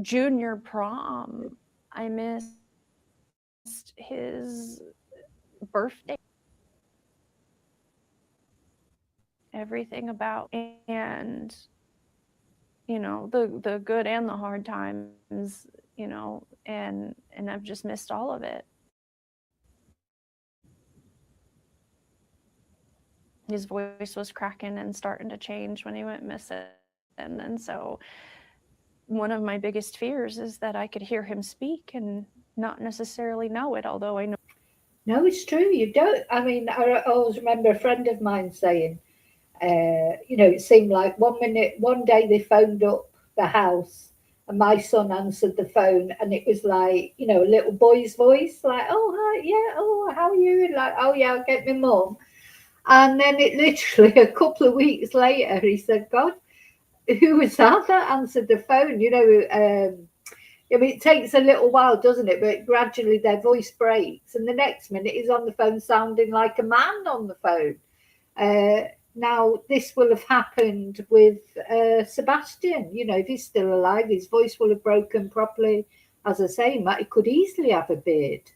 junior prom. I missed his birthday. Everything about, and the good and the hard times, and I've just missed all of it. His voice was cracking and starting to change when he went missing. And so one of my biggest fears is that I could hear him speak and not necessarily know it, although I know.
No, it's true. You don't. I mean, I always remember a friend of mine saying, it seemed like one day they phoned up the house and my son answered the phone and it was like, a little boy's voice, like, oh, hi, yeah, oh, how are you? And like, oh, yeah, I'll get my mum. And then it literally a couple of weeks later, he said, God, who was that answered the phone? I mean, it takes a little while, doesn't it? But gradually their voice breaks, and the next minute he's on the phone sounding like a man on the phone. Now, this will have happened with Sebastian. If he's still alive, his voice will have broken properly. As I say, he could easily have a beard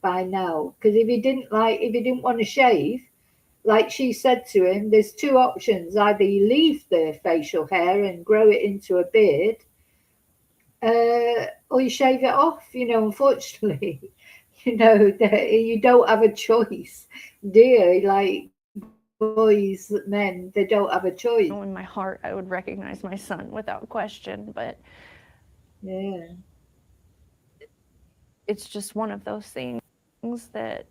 by now, because if he didn't want to shave, like she said to him, there's two options: either you leave the facial hair and grow it into a beard, or you shave it off. Unfortunately, you don't have a choice, dear. Like boys, men, they don't have a choice.
In my heart, I would recognize my son without question, but
yeah,
it's just one of those things that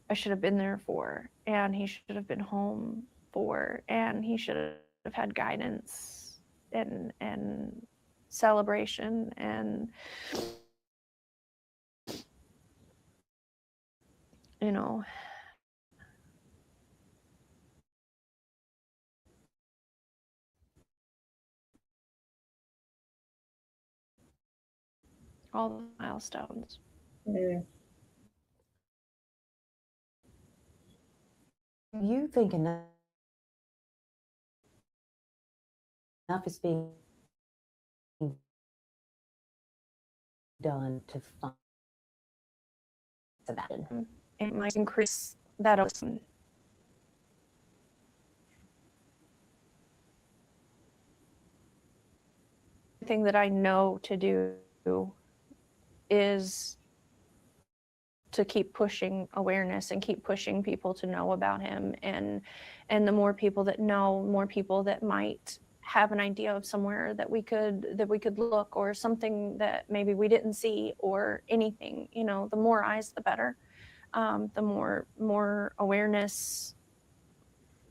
I should have been there for, and he should have been home for, and he should have had guidance and celebration and all the milestones.
yeah.
You think enough is being done to find Sebastian?
It might increase that thing that I know to do is to keep pushing awareness and keep pushing people to know about him, and the more people that know, more people that might have an idea of somewhere that we could look, or something that maybe we didn't see, or anything. The more eyes, the better. The more awareness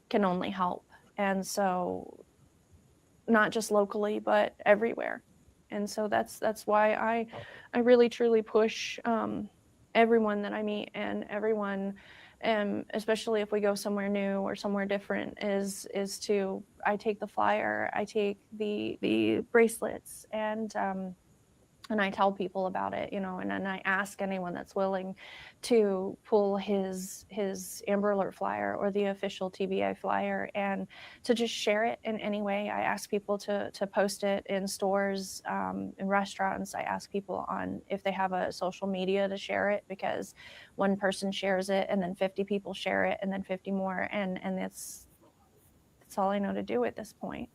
can only help. And so not just locally, but everywhere. And so that's why I really truly push everyone that I meet, and everyone, especially if we go somewhere new or somewhere different, is to, I take the flyer, I take the bracelets, and I tell people about it, and then I ask anyone that's willing to pull his Amber Alert flyer or the official TBI flyer, and to just share it in any way. I ask people to post it in stores, in restaurants. I ask people on if they have a social media to share it, because one person shares it and then 50 people share it and then 50 more, and that's all I know to do at this point.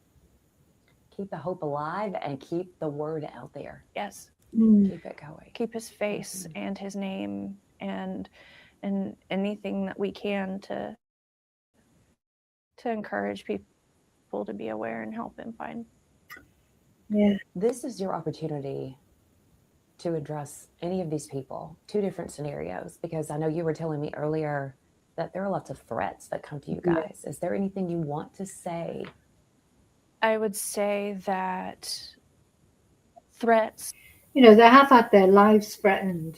Keep the hope alive and keep the word out there.
Yes.
Keep it going.
Keep his face and his name and anything that we can to encourage people to be aware and help him find.
Yeah.
This is your opportunity to address any of these people, two different scenarios, because I know you were telling me earlier that there are lots of threats that come to you
Yeah.
guys. Is there anything you want to say?
I would say that threats.
They have had their lives threatened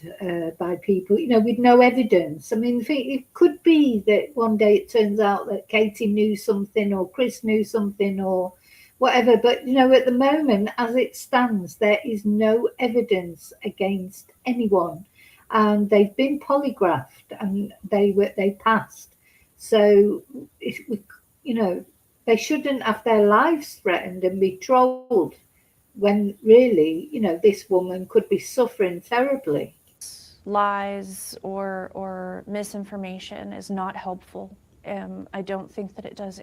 by people, with no evidence. I mean, it could be that one day it turns out that Katie knew something or Chris knew something or whatever. But, at the moment, as it stands, there is no evidence against anyone. And they've been polygraphed and they passed. So, they shouldn't have their lives threatened and be trolled when really, this woman could be suffering terribly.
Lies or misinformation is not helpful. I don't think that it does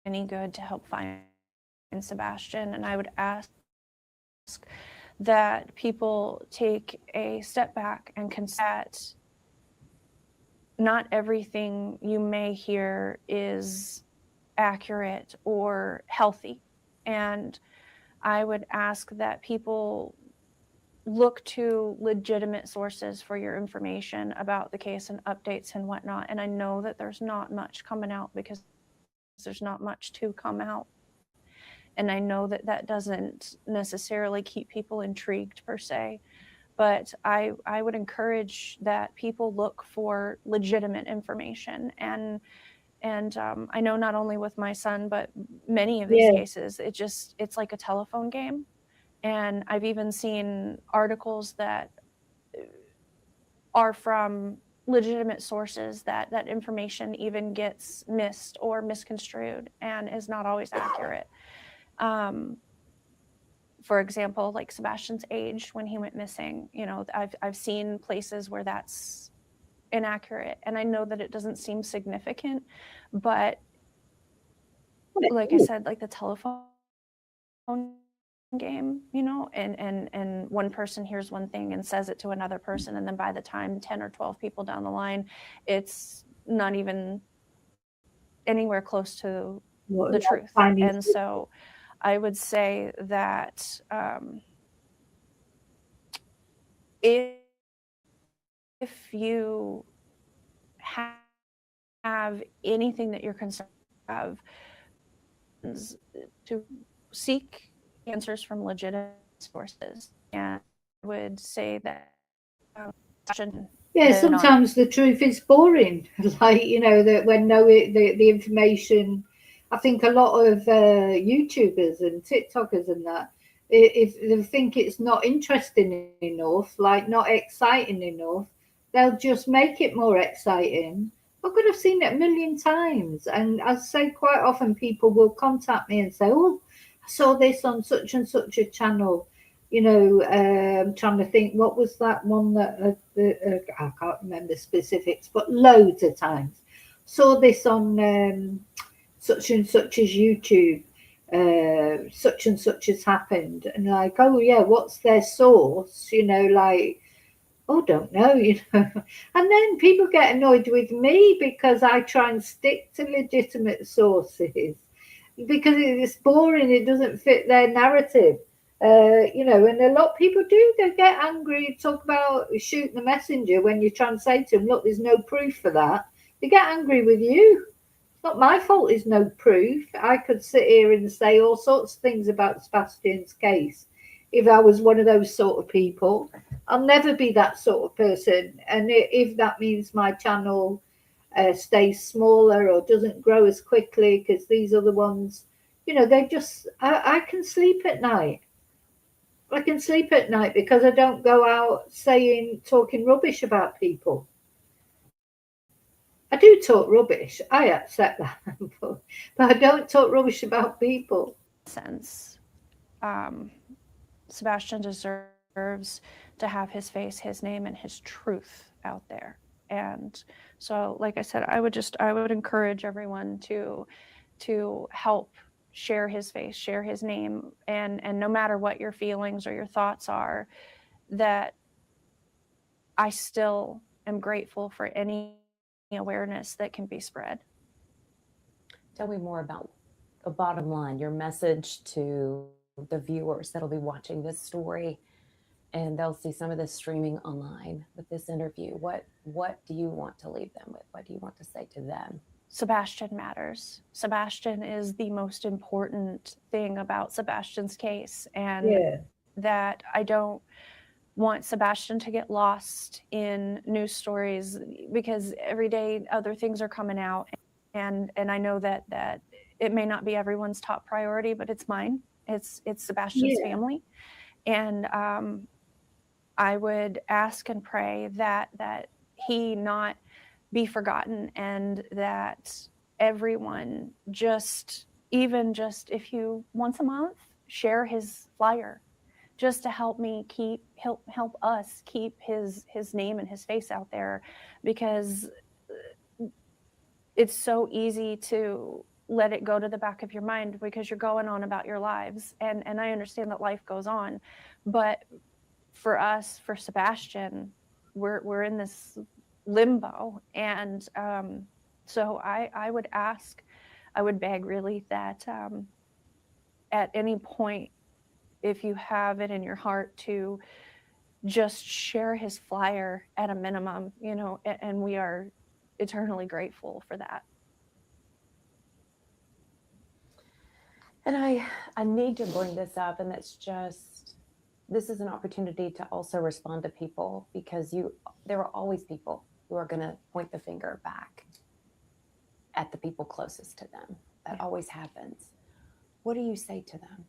any good to help find Sebastian, and I would ask that people take a step back and consider that not everything you may hear is accurate or healthy, and I would ask that people look to legitimate sources for your information about the case and updates and whatnot. And I know that there's not much coming out because there's not much to come out. And I know that that doesn't necessarily keep people intrigued per se, but I would encourage that people look for legitimate information. And I know not only with my son, but many of these
Yeah.
cases, it's like a telephone game. And I've even seen articles that are from legitimate sources that information even gets missed or misconstrued and is not always accurate. For example, like Sebastian's age when he went missing, I've seen places where that's inaccurate, and I know that it doesn't seem significant, but like I said, like the telephone game, and one person hears one thing and says it to another person, and then by the time 10 or 12 people down the line, it's not even anywhere close to the truth. And so I would say that if you have anything that you're concerned of, to seek answers from legitimate sources. And I would say that
sometimes the truth is boring. Like, that when the information, I think a lot of YouTubers and TikTokers and that, if they think it's not interesting enough, like not exciting enough, they'll just make it more exciting. I could have seen it a million times. And I say quite often people will contact me and say, oh, I saw this on such and such a channel. I'm trying to think, what was that one that I can't remember specifics, but loads of times. Saw this on such and such as YouTube, such and such has happened. And like, oh yeah, what's their source? Like, oh, don't know, And then people get annoyed with me because I try and stick to legitimate sources because it's boring, it doesn't fit their narrative. And a lot of people do, they get angry, talk about shooting the messenger when you try and say to them, look, there's no proof for that. They get angry with you. It's not my fault there's no proof. I could sit here and say all sorts of things about Sebastian's case if I was one of those sort of people. I'll never be that sort of person. And if that means my channel stays smaller or doesn't grow as quickly because these other ones, they just, I can sleep at night. I can sleep at night because I don't go out talking rubbish about people. I do talk rubbish. I accept that, but I don't talk rubbish about people.
Sense, Sebastian deserves to have his face, his name, and his truth out there. And so, like I said, I would encourage everyone to help share his face, share his name, and no matter what your feelings or your thoughts are, that I still am grateful for any awareness that can be spread.
Tell me more about the bottom line, your message to the viewers that'll be watching this story and they'll see some of this streaming online with this interview, what do you want to leave them with? What do you want to say to them?
Sebastian matters. Sebastian is the most important thing about Sebastian's case, and that I don't want Sebastian to get lost in news stories, because every day other things are coming out, and I know that it may not be everyone's top priority, but it's mine. It's Sebastian's family, and I would ask and pray that he not be forgotten, and that everyone just if you once a month share his flyer, just to help me help us keep his name and his face out there, because it's so easy to let it go to the back of your mind because you're going on about your lives, and I understand that life goes on, but for us, for Sebastian, we're in this limbo, and so I would ask, I would beg really that at any point, if you have it in your heart to just share his flyer at a minimum, and we are eternally grateful for that.
And I need to bring this up, and this is an opportunity to also respond to people, because there are always people who are going to point the finger back at the people closest to them. That always happens. What do you say to them?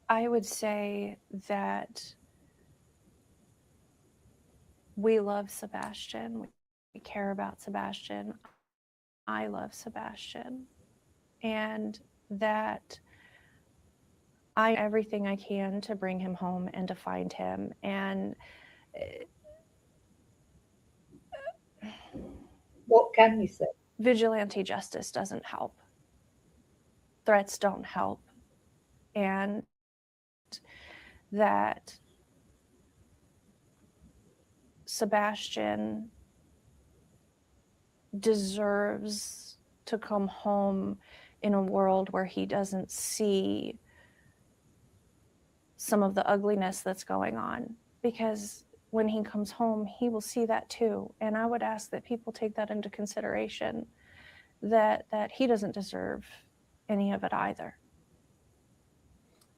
I would say that we love Sebastian. We care about Sebastian. I love Sebastian. And that I do everything I can to bring him home and to find him. And
what can you say?
Vigilante justice doesn't help. Threats don't help. And that Sebastian deserves to come home in a world where he doesn't see some of the ugliness that's going on, because when he comes home, he will see that too. And I would ask that people take that into consideration, that he doesn't deserve any of it either.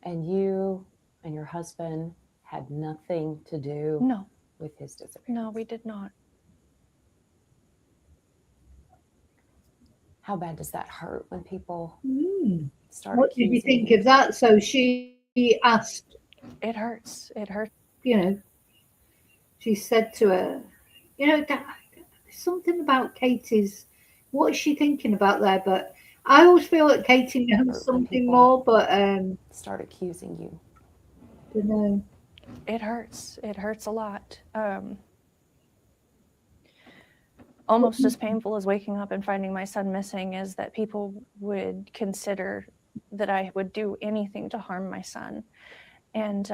And you and your husband had nothing to do with his disappearance?
No, we did not.
How bad does that hurt when people start
What did you think of that? So she asked.
It hurts. It hurts.
She said to her, there's something about Katie's, what is she thinking about there? But I always feel that Katie knows something more, but
start accusing you.
I don't know.
It hurts. It hurts a lot. Almost as painful as waking up and finding my son missing is that people would consider that I would do anything to harm my son. And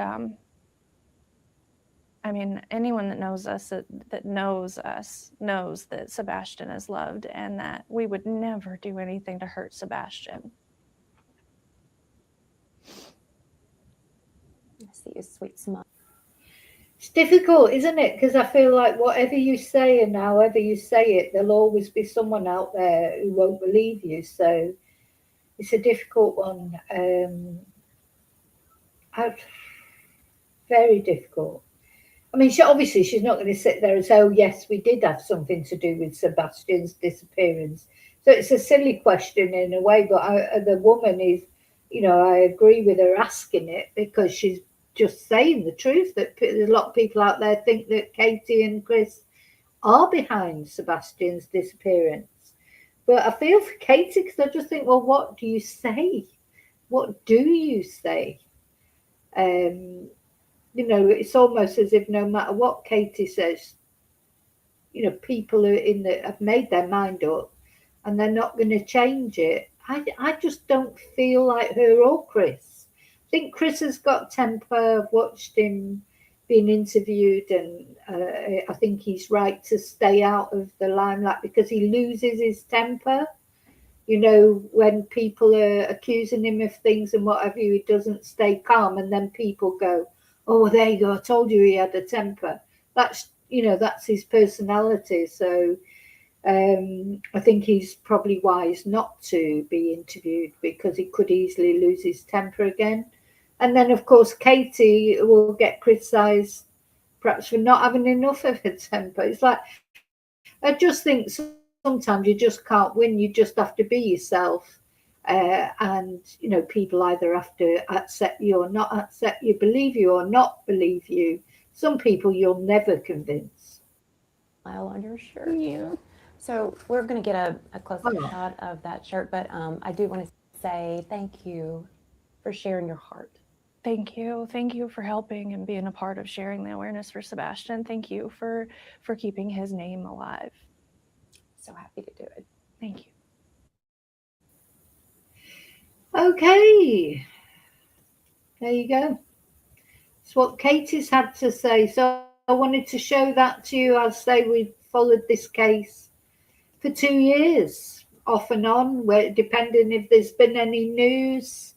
I mean, anyone that knows us, that knows us, knows that Sebastian is loved, and that we would never do anything to hurt Sebastian.
I see a sweet smile.
It's difficult, isn't it? Because I feel like whatever you say and however you say it, there'll always be someone out there who won't believe you. So it's a difficult one. Very difficult. I mean, obviously she's not going to sit there and say, oh, yes, we did have something to do with Sebastian's disappearance. So it's a silly question in a way, but the woman is, I agree with her asking it, because she's just saying the truth, that there's a lot of people out there think that Katie and Chris are behind Sebastian's disappearance. But I feel for Katie, because I just think, well, what do you say? What do you say? It's almost as if no matter what Katie says, people have made their mind up and they're not going to change it. I just don't feel like her or Chris. I think Chris has got temper. I've watched him being interviewed, and I think he's right to stay out of the limelight because he loses his temper. when people are accusing him of things and what have you, he doesn't stay calm, and then people go, oh, there you go, I told you he had a temper. That's his personality. So I think he's probably wise not to be interviewed, because he could easily lose his temper again. And then, of course, Katie will get criticised perhaps for not having enough of a temper. It's like, I just think sometimes you just can't win. You just have to be yourself. And, people either have to accept you or not accept you, believe you or not believe you. Some people you'll never convince.
Smile on your shirt.
Yeah.
So we're going to get a close-up
Oh.
shot of that shirt, but I do want to say thank you for sharing your heart.
Thank you. Thank you for helping and being a part of sharing the awareness for Sebastian. Thank you for keeping his name alive.
So happy to do it.
Thank you.
Okay. There you go. It's what Katie's had to say. So I wanted to show that to you. I'll say we've followed this case for 2 years, off and on, where depending if there's been any news.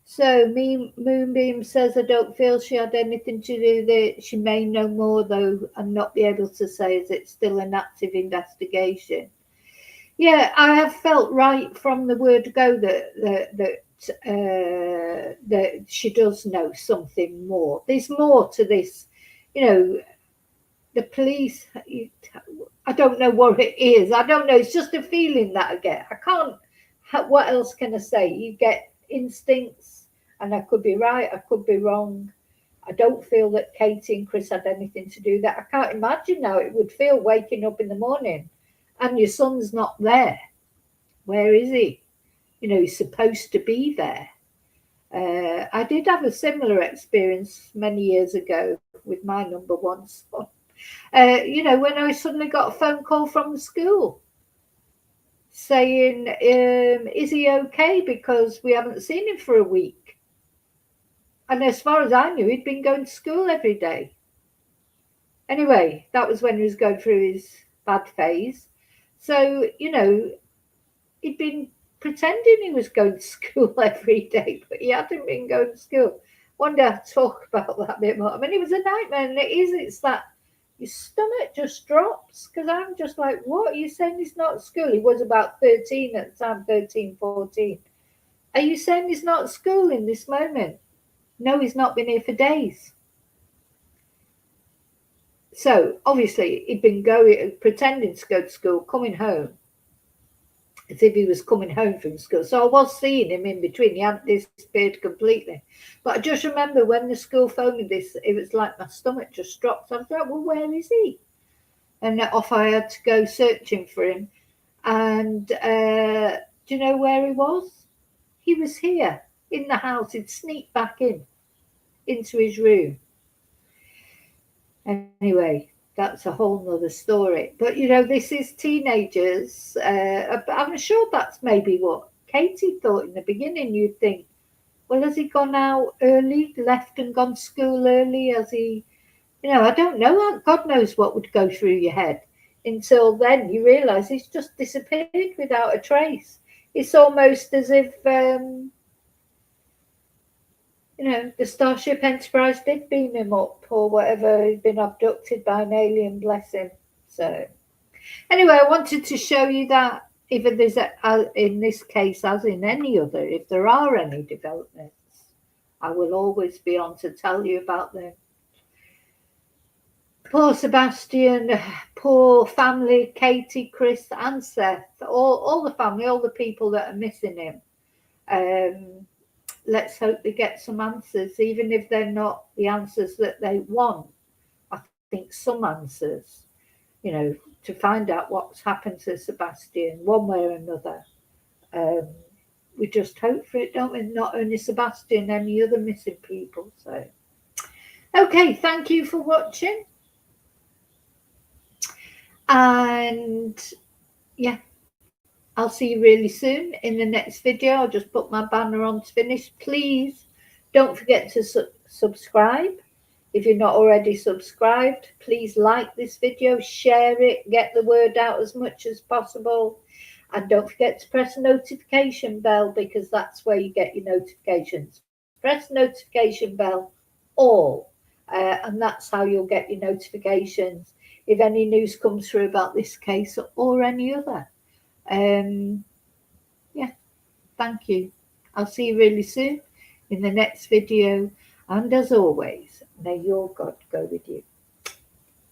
So Moonbeam says, I don't feel she had anything to do with it. She may know more, though, and not be able to say, is it still an active investigation? Yeah, I have felt right from the word go that she does know something more. There's more to this. The police, I don't know what it is. I don't know. It's just a feeling that I get. I can't, what else can I say? You get instincts, and I could be right, I could be wrong. I don't feel that Katie and Chris had anything to do with that. I can't imagine how it would feel waking up in the morning and your son's not there. Where is he? He's supposed to be there. I did have a similar experience many years ago with my number one son. When I suddenly got a phone call from the school saying, is he okay? Because we haven't seen him for a week. And as far as I knew, he'd been going to school every day. Anyway, that was when he was going through his bad phase. So, he'd been pretending he was going to school every day, but he hadn't been going to school. One day I'll talk about that a bit more. I mean, it was a nightmare, and it's that your stomach just drops, because I'm just like, what? Are you saying he's not at school? He was about 13 at the time, 13, 14. Are you saying he's not at school in this moment? No, he's not been here for days. So obviously he'd been pretending to go to school, coming home as if he was coming home from school. So I was seeing him in between. He hadn't disappeared completely. But I just remember when the school phoned me this, it was like my stomach just dropped. I was like, well, where is he? And off I had to go searching for him. And do you know where he was? He was here in the house. He'd sneaked back into his room. Anyway, that's a whole nother story. But, this is teenagers. I'm sure that's maybe what Katie thought in the beginning. You'd think, well, has he gone out early, left and gone to school early? Has he, I don't know. God knows what would go through your head. Until then, you realise he's just disappeared without a trace. It's almost as if, the Starship Enterprise did beam him up or whatever. He'd been abducted by an alien, bless him. So, anyway, I wanted to show you that if there's, in this case, as in any other, if there are any developments, I will always be on to tell you about them. Poor Sebastian, poor family, Katie, Chris, and Seth, all the family, all the people that are missing him. Let's hope they get some answers, even if they're not the answers that they want. I think some answers, to find out what's happened to Sebastian one way or another. We just hope for it, don't we? Not only Sebastian, any other missing people. So, okay, thank you for watching. And yeah, I'll see you really soon in the next video. I'll just put my banner on to finish. Please don't forget to subscribe If you're not already subscribed, please like this video, share it, get the word out as much as possible. And don't forget to press the notification bell, because that's where you get your notifications. Press the notification bell all, and that's how you'll get your notifications if any news comes through about this case or any other. Yeah, thank you. I'll see you really soon in the next video. And as always, may your God go with you.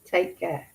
Take care.